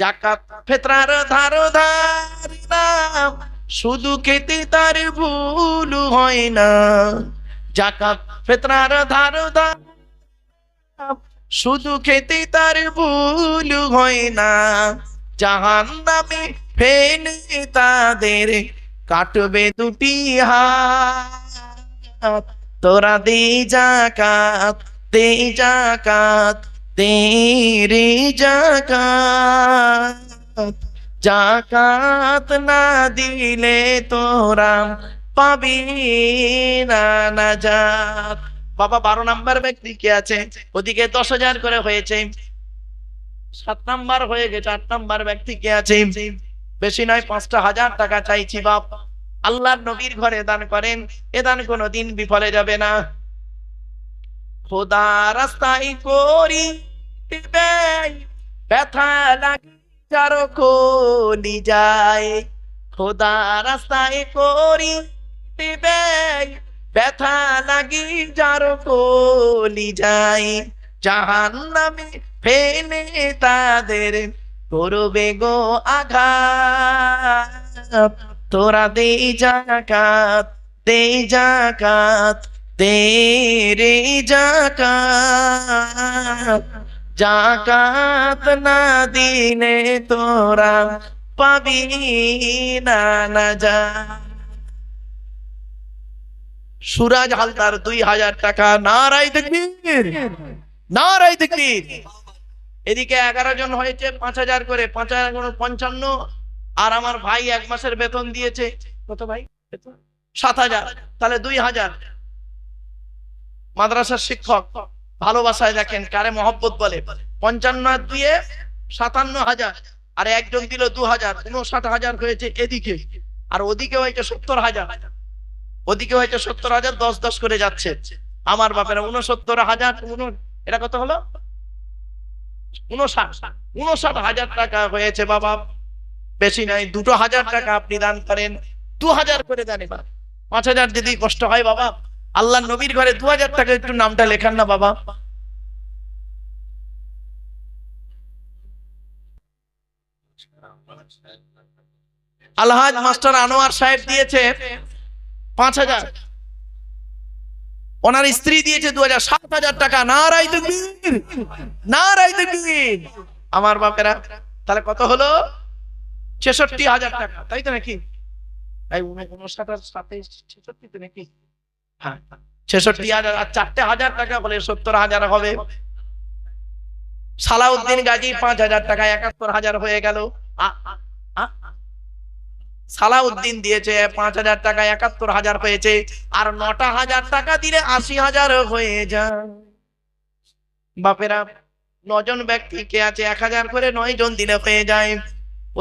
যাকাত ফিতরার ধারদার, শুধু খেতে তার ভুল হয় না। যাকাত ফিতরার ধারদার, শুধু খেতে তার ভুল হয় না। জাহান্নামে ফেলে তাদের কাটবে ২টি হাত। তোরা দে যাকাত, দে যাকাত, তেরি জাকাত, জাকাত না দিলে তোরা পাবি না নাজাত। বাবা 12 নাম্বার ব্যক্তি কে আছে? ওদিকে 10,000 করে হয়েছে, 7 নাম্বার হয়ে গেছে। 8 নাম্বার ব্যক্তি কে আছে? বেশি নয়, 5,000 টাকা চাইছি বাপ। আল্লাহর নবীর ঘরে দান করেন, এ দান কোনোদিন বিফলে যাবে না। খোদা রাস্তায় করি ব্যথা লাগে যার কলি যায়, খোদা রাস্তায় করি ব্যথা লাগি যার কলি যায়, জাহান্নামে ফেলে তাদের করবে গো আঘাত। তোরা দে জাকাত, দে জাকাত, দে রে জাকাত, জাকাত না দিলে তোরা পাবি না নাজাত। সুরাজ হালদার 2,000 টাকা। নারায়ে তাকবীর, নারায়ে তাকবীর। এদিকে 11 জন হয়েছে 5,000 করে, 5,000 গুণ 55। আর আমার ভাই 1 মাসের বেতন দিয়েছে কত ভাই? 7,000, তাহলে 2,000। মাদ্রাসার শিক্ষক, ভালোবাসায় দেখেন কারে মহব্বত বলে। 55 আর 2 57,000, আর একজন দিল 2,000, 59,000 হয়েছে এদিকে। আর ওদিকে হয়েছে 70,000, ওদিকে হয়েছে 70,000, 10-10 করে যাচ্ছে। আমার বাপেরা 69,000, এটা কত হলো? 59,000 টাকা হয়েছে বাবা। বেশি নাই, 2,000 টাকা আপনি দান করেন, 2,000 করে দেন। এবার 5,000 যদি কষ্ট হয় বাবা, আল্লাহ নবীর ঘরে 2,000 টাকা একটু নামটা লেখান না বাবা। আলহাজ মাস্টার আনোয়ার সাহেব দিয়েছে 5,000, ওনার স্ত্রী দিয়েছে 2,000, 7,000 টাকা। নারায়ে তাকবীর, নারায়ে তাকবীর। আমার বাপেরা তাহলে কত হলো? 66,000 টাকা, তাই তো নাকি? এই 59 আর 66 তো নাকি? হ্যাঁ, 66,000 আর 4,000 টাকা হলে 70,000 হবে। সালাউদ্দিন গাজী 5,000 টাকা, 71,000 হয়ে গেল। সালাউদ্দিন দিয়েছে 5,000 টাকা, 71,000 হয়েছে। আর 9,000 টাকা দিলে 80,000 হয়ে যায়। বাপেরা 9 জন ব্যক্তি কে আছে? 1,000 করে 9 জন দিলে হয়ে যায়।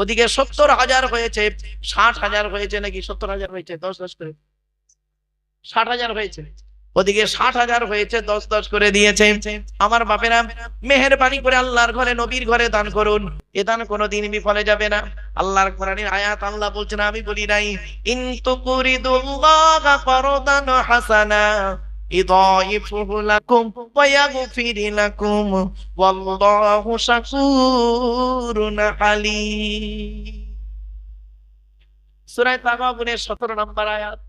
ওদিকে 70,000 হয়েছে, 60,000 হয়েছে নাকি? 70,000 হয়েছে, 10-10 করে 60,000 হয়েছে। ওদিকে 60,000 হয়েছে, 10-10 করে দিয়েছে। আমার বাপেরা মেহেরবানি করে আল্লাহর ঘরে, নবীর ঘরে দান করুন, এ দান কোনোদিন বিফলে যাবে না। আল্লাহর কোরআনের আয়াত আল্লাহ বলছেন, আমি বলি নাই, ইন তুকরিদুল্লাহা ফারদান হাসানা ইদাইফুহু লাকুম ওয়া ইয়াগফির লাকুম ওয়াল্লাহু শাকুরুন আলীম। সূরা তাগাবুনের 17 নম্বর আয়াত,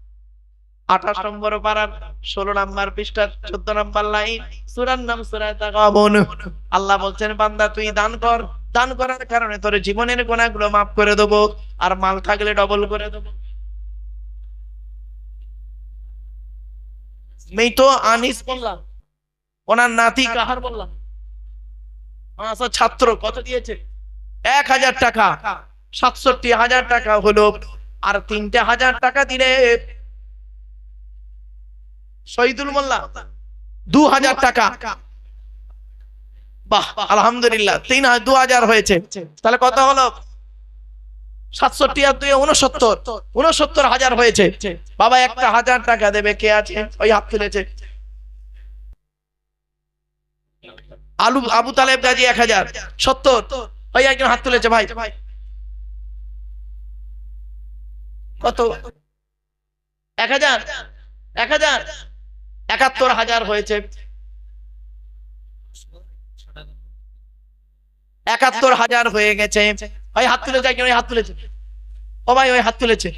28 নম্বর পারার 16 নম্বর পৃষ্ঠার 14 নম্বর লাইন। সূরার নাম সূরা তাগাবুন। আল্লাহ বলছেন, বান্দা তুই দান কর, দান করার কারণে তোর জীবনের গুনাহগুলো মাফ করে দেব, আর মাল থাকলে ডবল করে দেব। मैं तो আনিস বললাম, ওনার নাতি কাহার বললাম? আচ্ছা, ছাত্র কত দিয়েছে? 1,000 টাকা, 67,000 টাকা হলো। আর 3,000 টাকা দিলে শহীদুল মোল্লা 2,000 টাকা। বাহ, আলহামদুলিল্লাহ, 2,000 হয়েছে। তাহলে কত হলো? 67 আর 2 69,000 হয়েছে। বাবা 1,000 টাকা দেবে কে আছে? ওই হাত তুলেছে আবু তালেব গাজী 1,000, 70, ওই একজন হাত তুলেছে ভাই। কত? 1,000, 71,000 হয়েছে। 71,000 হয়ে গেছে। ওই হাত তুলেছে একজন, ওই হাত তুলেছে, ও ভাই ওই হাত তুলেছে।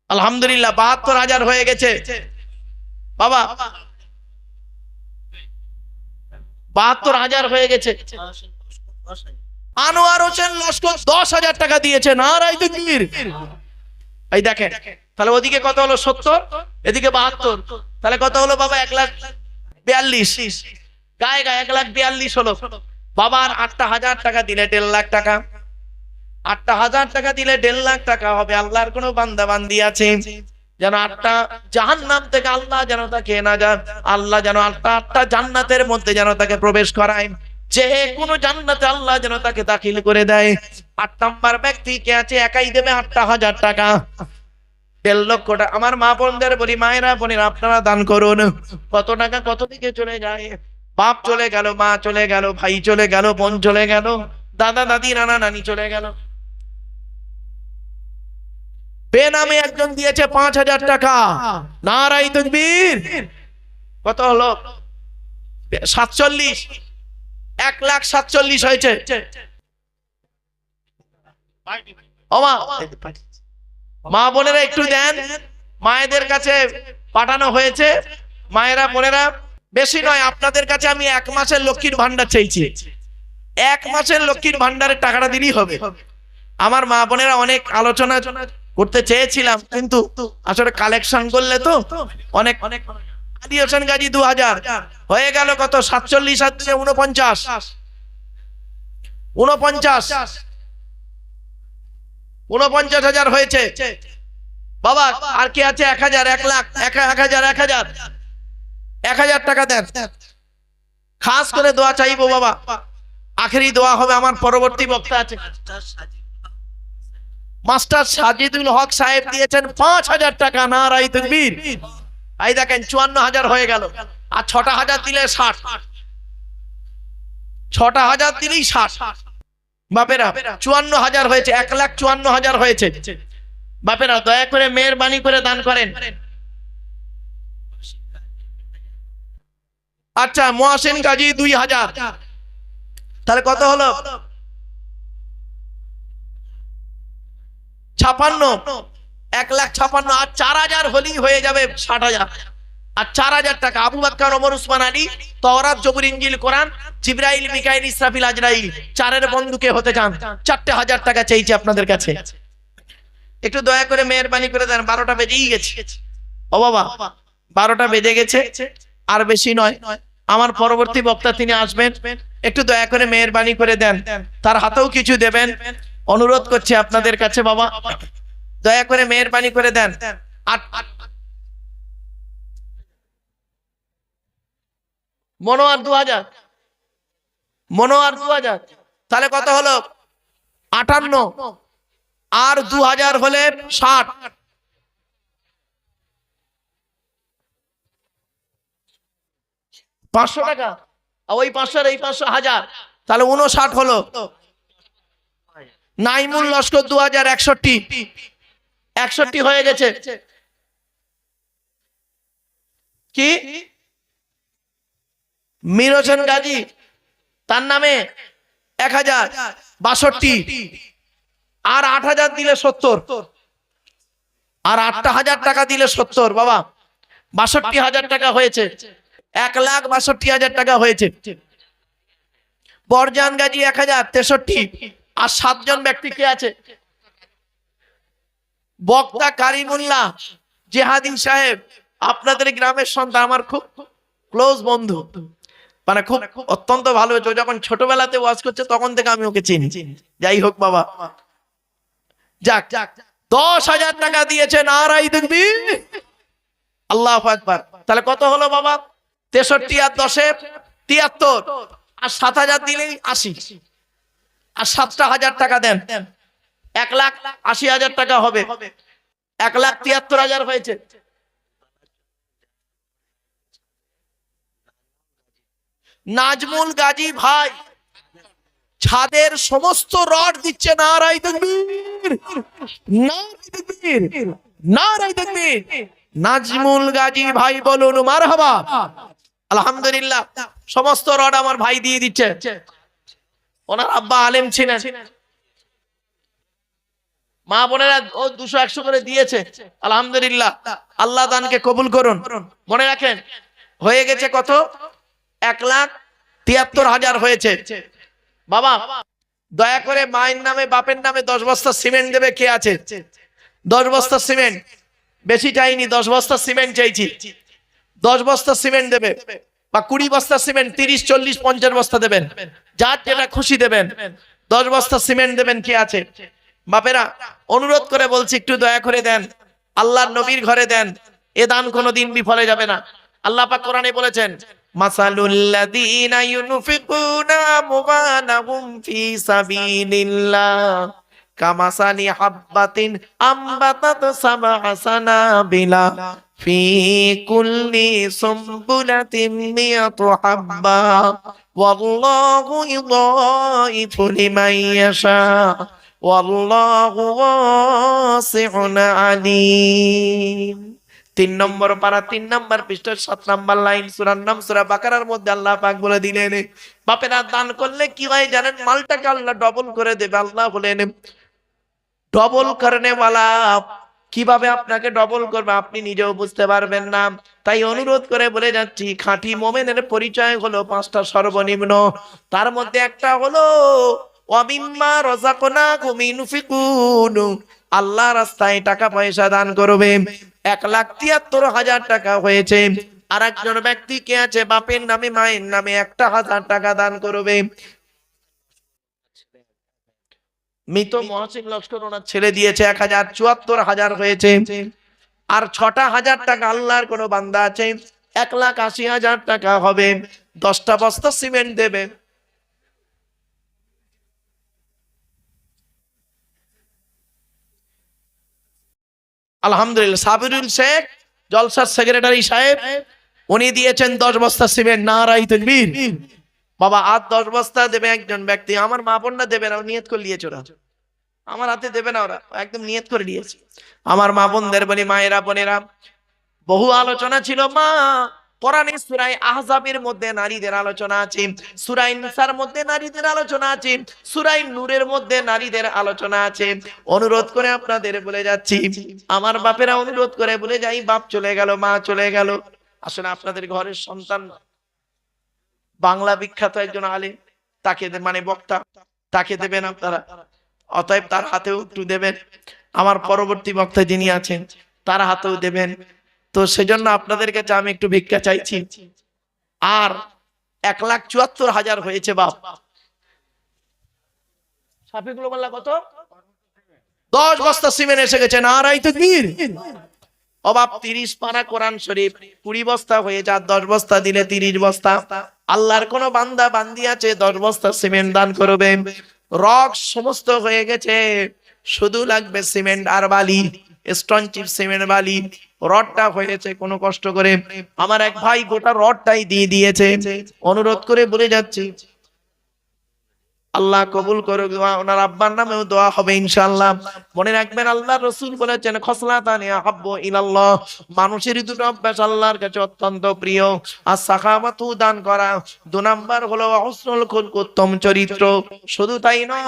আলহামদুলিল্লাহ, 72,000 হয়ে গেছে বাবা, 72,000 হয়ে গেছে। আনোয়ার হোসেন লস্কর 10,000 টাকা দিয়েছে। নারায়ে তাকবীর। এই দেখেন, তাহলে ওদিকে কত হলো? 70, এদিকে 72, তাহলে কত হলো বাবা? 1,42,000। গায়ে গায়ে 1,42,000 হলো। বাবার 8,000 টাকা দিলে 1.5 লাখ টাকা। 8,000 টাকা দিলে 1.5 লাখ টাকা হবে। আল্লাহর কোনো বান্দা বান্দি আছে যেন 8টা জাহান্নাম থেকে আল্লাহ যেন তাকে না যান, আল্লাহ যেন 8টা জান্নাতের মধ্যে যেন তাকে প্রবেশ করায়, যে কোনো জান্নাতে আল্লাহ যেন তাকে দাখিল করে দেয়। 8 নাম্বার ব্যক্তি কে আছে? একাই দেবে 8,000 টাকা, 1.5 লক্ষ টাকা। আমার মা বোনদের বলি, মায়েরা বোনেরা আপনারা দান করুন। কত টাকা কত দিকে চলে যায়? বাপ চলে গেল, মা চলে গেল, ভাই চলে গেল, বোন চলে গেল, দাদা দাদি নানা নানি চলে গেল। বেনামে একজন দিয়েছে 5,000 টাকা। নারাই তাকবীর। কত হলো? 47, 1,47,000 হয়েছে। মা বোনেরা একটু দেন, মায়েদের কাছে পাঠানো হয়েছে। মায়েরা বোনেরা, বেশি নয়, আপনাদের কাছে আমি 1 মাসের লক্ষ্মীর ভান্ডার চাইছি। 1 মাসের লক্ষ্মীর ভান্ডারের টাকাটা দিলেই হবে। আমার মা বোনেরা অনেক আলোচনা করতে চেয়েছিলাম, কিন্তু আসলে কালেকশন করলে তো অনেক আলী হোসেন গাজী 2,000 হয়ে গেল। কত? 47 আর 49, 49,000 হয়েছে বাবা। আর কি আছে? 1,000, 1 লাখ, 1,000 টাকা দেন। খাস করে দোয়া চাইবো বাবা, আখেরি দোয়া হবে। আমার পরবর্তী বক্তা আছে মাস্টার সাজিদুল হক সাহেব, দিয়েছেন 5,000 টাকা। নারাই তাকবীর। এই দেখেন 54,000 হয়ে গেল। আর 6,000 দিলে 60, 6,000 দিলেই 60। বাপেরা 54,000 হয়েছে, 1,54,000 হয়েছে। বাপেরা দয়া করে মেহেরবানি করে দান করেন। আচ্ছা, মহসিন গাজী 2,000, তাহলে কত হলো? 56, 1,56,000। আর 4,000 হলেই হয়ে যাবে 60,000। আর 4,000 টাকা আবু বকর ওমর উসমান আলী, তাওরাত জবুর ইনজিল কোরআন, জিবরাইল মিকাইল ইসরাফিল আজরাইল, 4 বন্ধুকে হতে চান। 4,000 টাকা চাইছি আপনাদের কাছে। একটু দয়া করে মেহেরবানি করে দেন। 12টা বেজেই গেছে ও বাবা, 12টা বেজে গেছে। আর বেশি নয়, আমার পরবর্তী বক্তা তিনি আসবেন। একটু দয়া করে মেহেরবানি করে দেন, তার হাতেও কিছু দেবেন। অনুরোধ করছি আপনাদের কাছে বাবা, দয়া করে মেহেরবানি করে দেন। মনোয়ার 2,000, মনোয়ার 2,000, তাহলে কত হলো? 58। আর 2,000 হলে 60। 500 টাকা, ওই 500 এই 500, 1,000, তাহলে 59 হলো। নাইমুল লস্কর 2,000, 61 হয়ে গেছে। কি? মীর হোসেন গাজী, তার নামে 1,000, 62। আর 8,000 দিলে 70। আর 8,000 টাকা দিলে 70 বাবা, 62,000 টাকা হয়েছে। 1,62,000 টাকা হয়েছে। বরজান গাজী 1,000, 63। আর 7 জন ব্যক্তি কে আছে? বক্তা কারিমুল্লাহ জেহাদি সাহেব, আপনাদের গ্রামের সন্তান, আমার খুব ক্লোজ বন্ধু, মানে খুব অত্যন্ত ভালো। যখন ছোটবেলাতে ওয়াজ করছে তখন থেকে আমি ওকে চিনি। যাই হোক বাবা, যাক, 10,000 টাকা দিয়েছে। নারাই তাকবীর, আল্লাহু আকবার। তাহলে কত হলো বাবা? 63 আর 10-এ 73। আর 7,000 দিলেই 80। আর 7,000 টাকা দেন, 1,80,000 টাকা হবে। 1,73,000 হয়েছে। নাজমুল গাজী ভাই ছাদের সমস্ত রড দিচ্ছে। নারাই তাকবীর, নারাই তাকবীর, নারাই তাকবীর। নাজমুল গাজী ভাই বলুন মারহাবা। আলহামদুলিল্লাহ, সমস্ত রড আমার ভাই দিয়ে দিচ্ছে। ওনার আব্বা আলেম ছিলেন। মা বোনেরা ও 200-100 করে দিয়েছে। আলহামদুলিল্লাহ, আল্লাহ দানকে কবুল করুন। মনে রাখেন, হয়ে গেছে কত? 1,73,000 হয়েছে বাবা। দয়া করে মায়ের নামে বাপের নামে 10 বস্তা সিমেন্ট দেবে। কে আছে? 10 বস্তা সিমেন্ট বেশি চাইনি, 10 বস্তা সিমেন্ট চাইছি, 10 বস্তা সিমেন্ট দেবে, বা 20 বস্তা সিমেন্ট, 30, 40, 50 বস্তা দেবেন, যার যেটা খুশি দেবেন। 10 বস্তা সিমেন্ট দেবেন, কি আছে? বাপেরা অনুরোধ করে বলছি, একটু দয়া করে দেন, আল্লাহর নবীর ঘরে দেন, এ দান কোনোদিন বিফলে যাবে না। আল্লাহ পাক কোরআনে বলেছেন, মাসালুল্লাযীনা ইউনফিকুনা আমওয়ালাহুম ফি সাবিলিল্লাহ কামাসালি হাব্বাতিন আম্বাতাত সাবআ সানাবিলা ফি কুল্লি সুমবুলাতিন মিয়াতু হাব্বা ওয়াল্লাহু ইউদাইফু লিমান ইয়াশা ওয়াল্লাহু ওয়াসিউন আলীম। 3 নম্বর পারা, 3 নম্বর পৃষ্ঠার 7 নম্বর লাইন, সূরার নাম সূরা বাকারার মধ্যে আল্লাহ পাক বলে দিলেন, বাপেরা দান করলে কি হয় জানেন? মালটাকে আল্লাহ ডবল করে দেবে। আল্লাহ বলেন, ডবল করনে ওয়ালা, কিভাবে আপনাকে ডবল করবে আপনি নিজেও বুঝতে পারবেন না। তাই অনুরোধ করে বলে যাচ্ছি, খাঁটি মুমিনের পরিচয় হলো 5টা সর্বনিম্ন। তার মধ্যে একটা হলো ওয়ামিম্মা রাযাকনাকুম ইউনফিকুন, আল্লাহর রাস্তায় টাকা পয়সা দান করবে। 1,73,000 টাকা হয়েছে। আর একজন ব্যক্তি কে আছে, বাপের নামে মায়ের নামে 1,000 টাকা দান করবে। মৃত মহসিন লস্কর ওনার ছেলে দিয়েছে 1,74,000 হয়েছে। আর 6,000 টাকা আল্লাহর কোন বান্দা আছে, 1,80,000 টাকা হবে। 10টা বস্তা সিমেন্ট দেবে। আলহামদুলিল্লাহ, সাবিরুল শেখ জলসার সেক্রেটারি সাহেব, উনি দিয়েছেন 10 বস্তা সিমেন্ট। নারায়ে তাকবীর। বাবা, আর 10 বস্তা দেবে একজন ব্যক্তি। আমার মা বোনরা দেবে না, নিয়ত করে নিয়েছে ওরা, আমার হাতে দেবে না, ওরা একদম নিয়ত করে নিয়েছে। আমার মা বোনদের বলি, মায়েরা বোনেরা, বহু আলোচনা ছিল মা। কোরআনে সূরা আহজাবের মধ্যে নারীদের আলোচনা আছে, সূরা নিসার মধ্যে নারীদের আলোচনা আছে, সূরা নূরের মধ্যে নারীদের আলোচনা আছে। অনুরোধ করে আপনাদের বলে যাচ্ছি, আমার বাপেরা অনুরোধ করে বলে যাই, বাপ চলে গেল, মা চলে গেল, আসলে আপনাদের ঘরের সন্তান বাংলা বিখ্যাত একজন আলেম, তাকে মানে বক্তা, তাকে দেবেন আপনারা। অতএব তার হাতেও একটু দেবেন। আমার পরবর্তী বক্তা যিনি আছেন তার হাতেও দেবেন। তো সেজন্য আপনাদের কাছে আমি একটু ভিক্ষা চাইছি। আর 1,74,000 হয়েছে বাপ। সাফিকুল মোল্লা কত? 10 বস্তা সিমেন্ট এসে গেছে। নারায়ে তাকবীর। ও বাপ, 30 পারা কোরআন শরীফ 20 বস্তা হয়ে যা, 10 বস্তা দিলে 30 বস্তা। আল্লাহর কোন বান্দা বান্দি আছে 10 বস্তা সিমেন্ট দান করবে। রক সমস্ত হয়ে গেছে, শুধু লাগবে সিমেন্ট আর বালি, স্টোন চিপ সিমেন্ট বালি। রডটা হয়েছে কোনো কষ্ট করে, আমার এক ভাই গোটা রডটাই দিয়ে দিয়েছে। অনুরোধ করে বলে যাচ্ছি, আল্লাহ কবুল করুক দোয়া। ওনার আব্বার নামেও দোয়া হবে ইনশাআল্লাহ। মনে রাখবেন, আল্লাহর রাসূল বলেছেন, খসলাতানি আহাব্বু ইলাল্লাহ, মানুষের দুটো অভ্যাস আল্লাহর কাছে অত্যন্ত প্রিয়। আর সাখাওয়াতু, দান করা। 2 নাম্বার হলো হুসনুল খুলক, উত্তম চরিত্র। শুধু তাই নয়,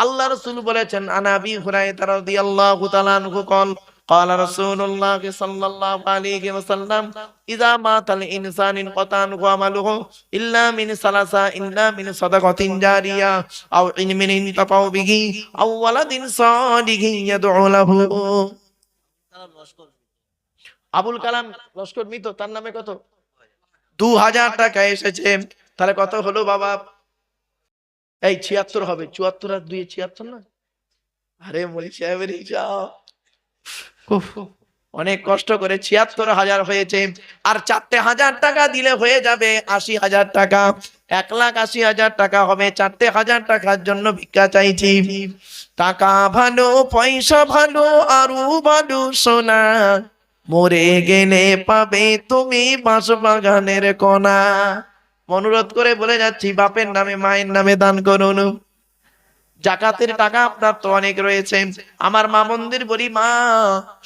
আল্লাহ রাসূল বলেছেন, আনাবি হুরায়রা রাদিয়াল্লাহু তাআলা আনহু কল قال رسول الله صلى الله عليه وسلم إذا مات الإنسان انقطع عنه عمله إلا من ثلاثة، إلا من صدقة جارية أو علم ينتفع به أو ولد صالح يدعو له। আবুল কালাম লস্কর মৃত, তার নামে কত? 2,000 টাকা এসেছে। তাহলে কত হলো বাবা? এই 76 হবে। 74 আর 2 76 না? আরে মলি সাহেবের হিসাব অনেক কষ্ট করে 76,000 হয়েছে। আর 4,000 টাকা দিলে হয়ে যাবে 80,000 টাকা। 1,80,000 টাকা হবে। 4,000 টাকার জন্য ভিক্ষা চাইছি। টাকা ভালো, পয়সা ভালো, আরো ভালো সোনা, মরে গেলে পাবে তুমি বাঁশবাগানের কোনা। অনুরোধ করে বলে যাচ্ছি, বাপের নামে মায়ের নামে দান করুন। জাকাতের টাকা আপনার তো অনেক রয়েছে। আমার মা বোনদের বলি, মা,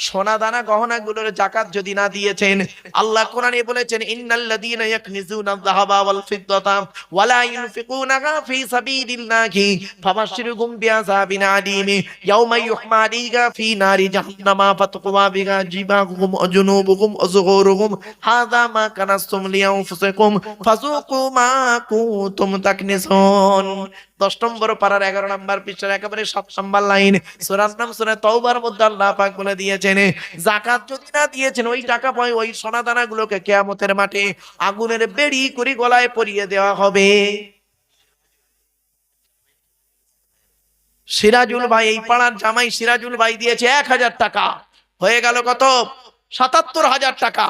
সোনা দানা গহনা গুলোর জাকাত যদি না দিয়েছেন, আল্লাহ কোরআনে বলেছেন, ইন্নাল্লাযীনা ইয়াকনিজুনা আয-যাহাবা ওয়াল ফিদ্দাতা ওয়া লা ইউনফিকুনাহা ফি সাবিলিল্লাহি ফাবাশশিরহুম বিআযাবিন আলীম ইয়াওমা ইউহমা আলাইহা ফি নারি জাহান্নামা ফাতকুওয়া বিহা জিবাহুম ওয়া জুনুবুহুম ওয়া যুহুরুহুম হাযা মা কানাসতুম লিআনফুসিকুম ফাযুকু মা কুনতুম তাকনিজুন। 10 নম্বর পারার 11 নম্বর পৃষ্ঠার একেবারে 7 নম্বর লাইন, সূরার নাম সূরা তওবার মধ্যে আল্লাহ পাক বলে দিয়েছেন, যাকাত যদি না দিয়েছেন ওই টাকা পায় ওই সোনা দানাগুলোকে কিয়ামতের মাঠে আগুনের বেড়ি করে গলায় পরিয়ে দেওয়া হবে। সিরাজুল ভাই, এই পাড়ার জামাই সিরাজুল ভাই দিয়েছে 1000 টাকা, হয়ে গেল কত? 77,000 টাকা।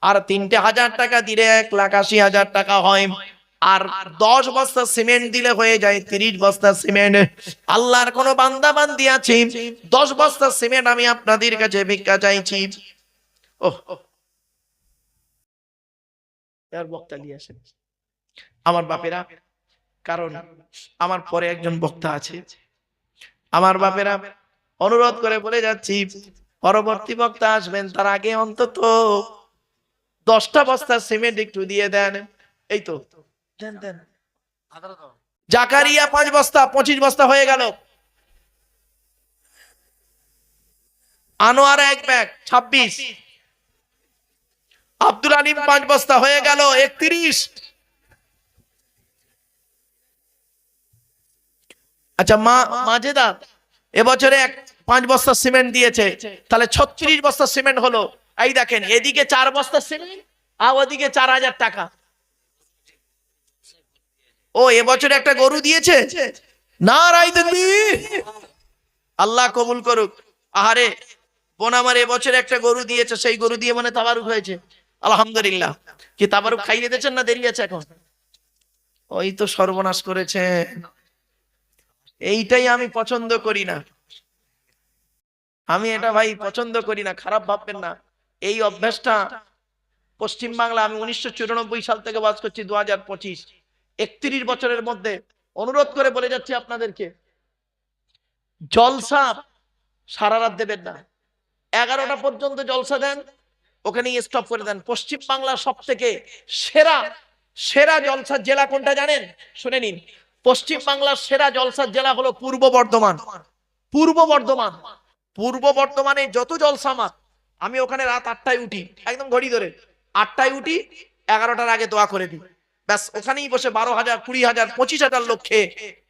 আর 3,000 টাকা দিলে 1,80,000 টাকা হয়। আর 10 বস্তা সিমেন্ট দিলে হয়ে যায় 30 বস্তা সিমেন্ট। আল্লাহর কোন বান্দা বান্দি আছে 10 বস্তা সিমেন্ট আমি আপনাদের কাছে ভিক্ষা চাইছি। ওহ, আর বক্তা নিয়ে আসেন আমার বাপেরা, কারণ আমার পরে একজন বক্তা আছে। আমার বাপেরা অনুরোধ করে বলে যাচ্ছি, পরবর্তী বক্তা আসবেন তার আগে অন্তত 10টা বস্তা সিমেন্ট একটু দিয়ে দেন। এই তো দেন দেন। জাকারিয়া 5 বস্তা, 25 বস্তা হয়ে গেল। আনোয়ার 1 ব্যাগ 26। আব্দুল আলিম 5 বস্তা হয়ে গেল 31। আচ্ছা মাজেদা এবছরে 5 বস্তা সিমেন্ট দিয়েছে, তাহলে 36 বস্তা সিমেন্ট হলো। এই দেখেন, এদিকে 4 বস্তা সিমেন্ট আর ওদিকে 4,000 টাকা। ও এবছরে একটা গরু দিয়েছে, নারায়ে তাকবীর, আল্লাহ কবুল করুক। আহারে বোন আমার এবছরে একটা গরু দিয়েছে, সেই গরু দিয়ে মানে তাবারুক হয়েছে, আলহামদুলিল্লাহ। কি তাবারুক খাইয়ে দিয়েছেন না দেরি আছে এখন? ওই তো সর্বনাশ করেছে। এইটাই আমি পছন্দ করি না, আমি এটা ভাই পছন্দ করি না, খারাপ ভাববেন না। এই অভ্যাসটা পশ্চিম বাংলা, আমি 1994 সাল থেকে বাস করছি 2025, 31 বছরের মধ্যে অনুরোধ করে বলে যাচ্ছি আপনাদেরকে, জলসা সারা রাত দেবেন না, 11টা পর্যন্ত জলসা দেন, ওখানেই স্টপ করে দেন। পশ্চিম বাংলার সব থেকে সেরা সেরা জলসার জেলা কোনটা জানেন? শুনে নিন, পশ্চিম বাংলার সেরা জলসার জেলা হলো পূর্ব বর্ধমান। পূর্ব বর্ধমান, পূর্ব বর্ধমানে যত জলসা মাত, আমি ওখানে রাত 8টায় উঠি, একদম ঘড়ি ধরে 8টায় উঠি, 11টার আগে দোয়া করে দিই, ব্যাস ওখানেই বসে 12,000, 20,000, 25,000 লোক খেয়ে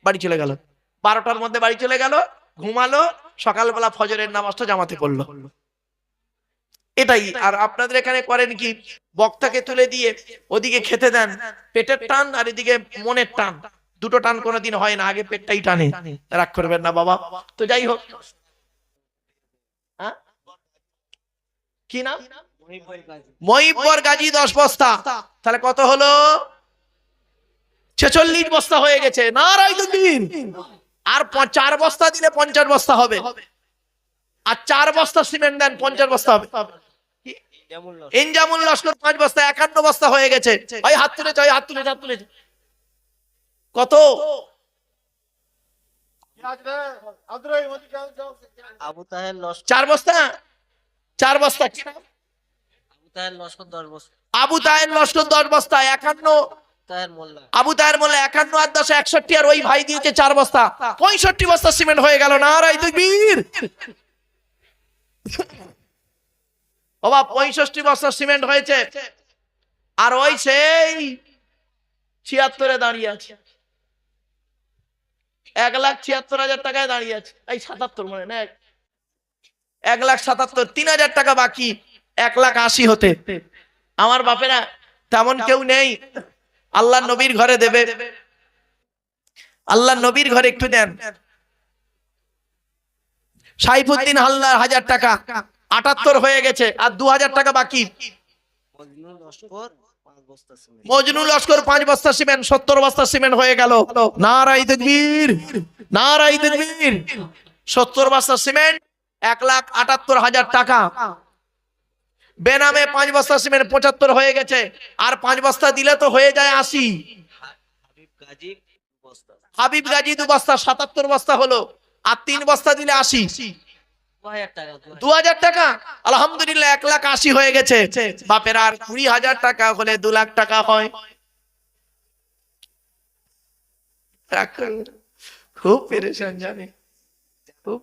বাড়ি চলে গেল। 12টার মধ্যে বাড়ি চলে গেল, ঘুমালো, সকালবেলা ফজরের নামাজটা জামাতে পড়লো, এটাই। আর আপনাদের এখানে করেন কি, বক্তাকে তুলে দিয়ে ওদিকে খেতে দেন, পেটের টান আর এদিকে মনের টান, দুটো টান কোনোদিন হয় না, আগে পেটটাই টানে। রাগ করবেন না বাবা। তো যাই হোক, কি নাম? মহিবর গাজী 10 বস্তা, তাহলে কত হলো? 46 বস্তা হয়ে গেছে, নারায়ে তাকবীর। আর 4 বস্তা দিলে 50 বস্তা হবে, আর 4 বস্তা সিমেন্ট দেন 50 বস্তা হবে। ইনজামুল লস্কর 5 বস্তা, 51 বস্তা হয়ে গেছে। ওই হাত তুলেছে, ওই হাত তুলেছে, হাত তুলেছে। কত? আবু তাহের লস্কর 4 বস্তা, 4 বস্তা। কি নাম? আবু তাহের লস্কর 10 বস্তা। আবু তাহের লস্কর 10 বস্তা, 51। তাহের মোল্লা আবু তাহের মোল্লা 51 আর 10 61, আর ওই ভাই দিয়েছে 4 বস্তা, 65 বস্তা সিমেন্ট হয়ে গেল, নারায়ে তাকবীর। বাবা 65 বস্তা সিমেন্ট হয়েছে। আর ওই সেই 76-এ দাঁড়িয়ে আছে, 1,76,000 টাকায় দাঁড়িয়ে আছে। এই 77 মনে না, 1,77,000, 3,000 টাকা বাকি 1,80,000 হতে। আমার বাপেরা তেমন কেউ নেই, আল্লাহ নবীর ঘরে দেবে, আল্লাহ নবীর ঘরে একটু দেন। সাইফুদ্দিন হালদার 1000 টাকা, 78 হয়ে গেছে, আর 2,000 টাকা বাকি। মজনুল লস্কর 5 বস্তা সিমেন্ট। মজনুল লস্কর 5 বস্তা সিমেন্ট, 70 বস্তা সিমেন্ট হয়ে গেল, নারায়ে তাকবীর, নারায়ে তাকবীর। 70 বস্তা সিমেন্ট, 1,78,000 টাকা। বেনামে 5 বস্তা সিমেন্ট 75 হয়ে গেছে, আর 5 বস্তা দিলে তো হয়ে যায় 80। হাবিব গাজী 2 বস্তা। হাবিব গাজী 2 বস্তা, 77 বস্তা হলো, আর 3 বস্তা দিলে 80। 2000 টাকা। 2,000 টাকা, আলহামদুলিল্লাহ 1,80,000 হয়ে গেছে। বাপের আর 20,000 টাকা হলে 2 লাখ টাকা হয়। খুব পেরেশান জানে, খুব।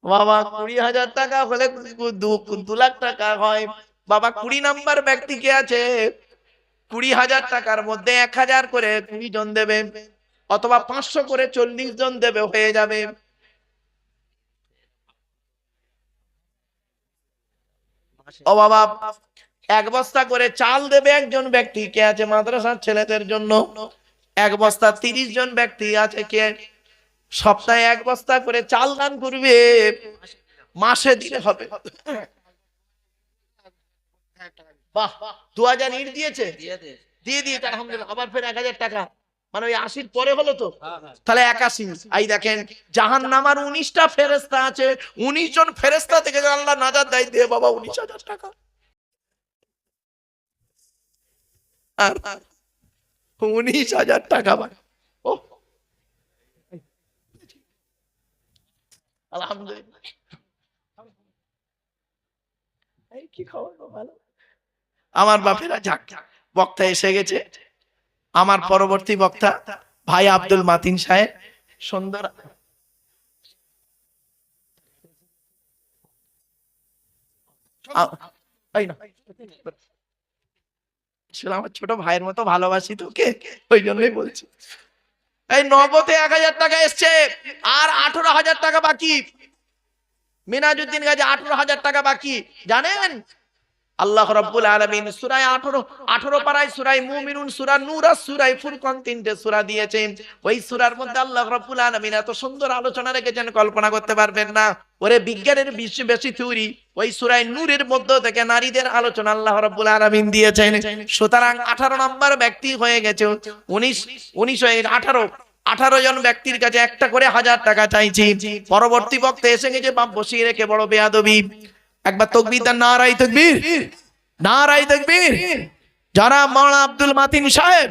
বাবা 20,000 টাকা হলে 2 লাখ টাকা হয়। বাবা 20 নাম্বার ব্যক্তি কে আছে? 20,000 টাকার মধ্যে 1,000 করে 20 জন দেবে, অথবা 500 করে 40 জন দেবে, হয়ে যাবে। ও বাবা, 1 বস্তা করে চাল দেবে একজন ব্যক্তি, কে আছে মাদ্রাসার ছেলেদের জন্য? 1 বস্তা 30 জন ব্যক্তি আছে, কে সপ্তাহে 1 বস্তা করে চাল দান করবে, মাসে দিলে হবে। বাহ, 2000 ইট দিয়েছে, দিয়ে দিয়েছে আলহামদুলিল্লাহ। আবার ফের 1000 টাকা, মানে ওই 80 পরে হলো তো, তাহলে 81। এই দেখেন, জাহান্নামার 19টা ফেরেশতা আছে, 19 জন ফেরেশতা থেকে আল্লাহ নাজাত দেয়, দিয়ে বাবা 19,000 টাকা। আর 19,000 টাকা, ও আলহামদুলিল্লাহ। এই কি খবর গো, ভালো? আমার বাপেরা, যাক, বক্তা এসে গেছে। আমার পরবর্তী বক্তা ভাই আব্দুল মাতিন সাহেব, সুন্দর। এই না, আমার ছোট ভাইয়ের মতো ভালোবাসি তোকে, ওই জন্যই বলছি। এই নগদে 1000 টাকা এসছে, আর 18,000 টাকা বাকি। মিনাজউদ্দিন গাজী 18,000 টাকা বাকি। জানেন আল্লাহ রাব্বুল আলামিন সূরা 18 পারায় সূরা মুমিনুন, সূরা নূর আর সূরা ফুরকান, 3টে সূরা দিয়েছেন। ওই সূরার মধ্যে আল্লাহ রাব্বুল আলামিন এত সুন্দর আলোচনা রেখেছেন, কল্পনা করতে পারবেন না। ওরে বিজ্ঞানের বেশি থিওরি ওই সূরা নূরের মধ্য থেকে নারীদের আলোচনা আল্লাহ রাব্বুল আলামিন দিয়েছেন। সুতরাং 18 নম্বর ব্যক্তি হয়ে গেছে, 19 হয়ে 18 জন ব্যক্তির কাছে একটা করে 1000 টাকা চাইছি। পরবর্তী বক্তা এসে গেছে, বাপ বসিয়ে রেখে বড় বেয়াদবি। একবার তাকবীর দেন, নারায়ে তাকবীর, নারায়ে তাকবীর। যারা মাওলানা আব্দুল মাতিন সাহেব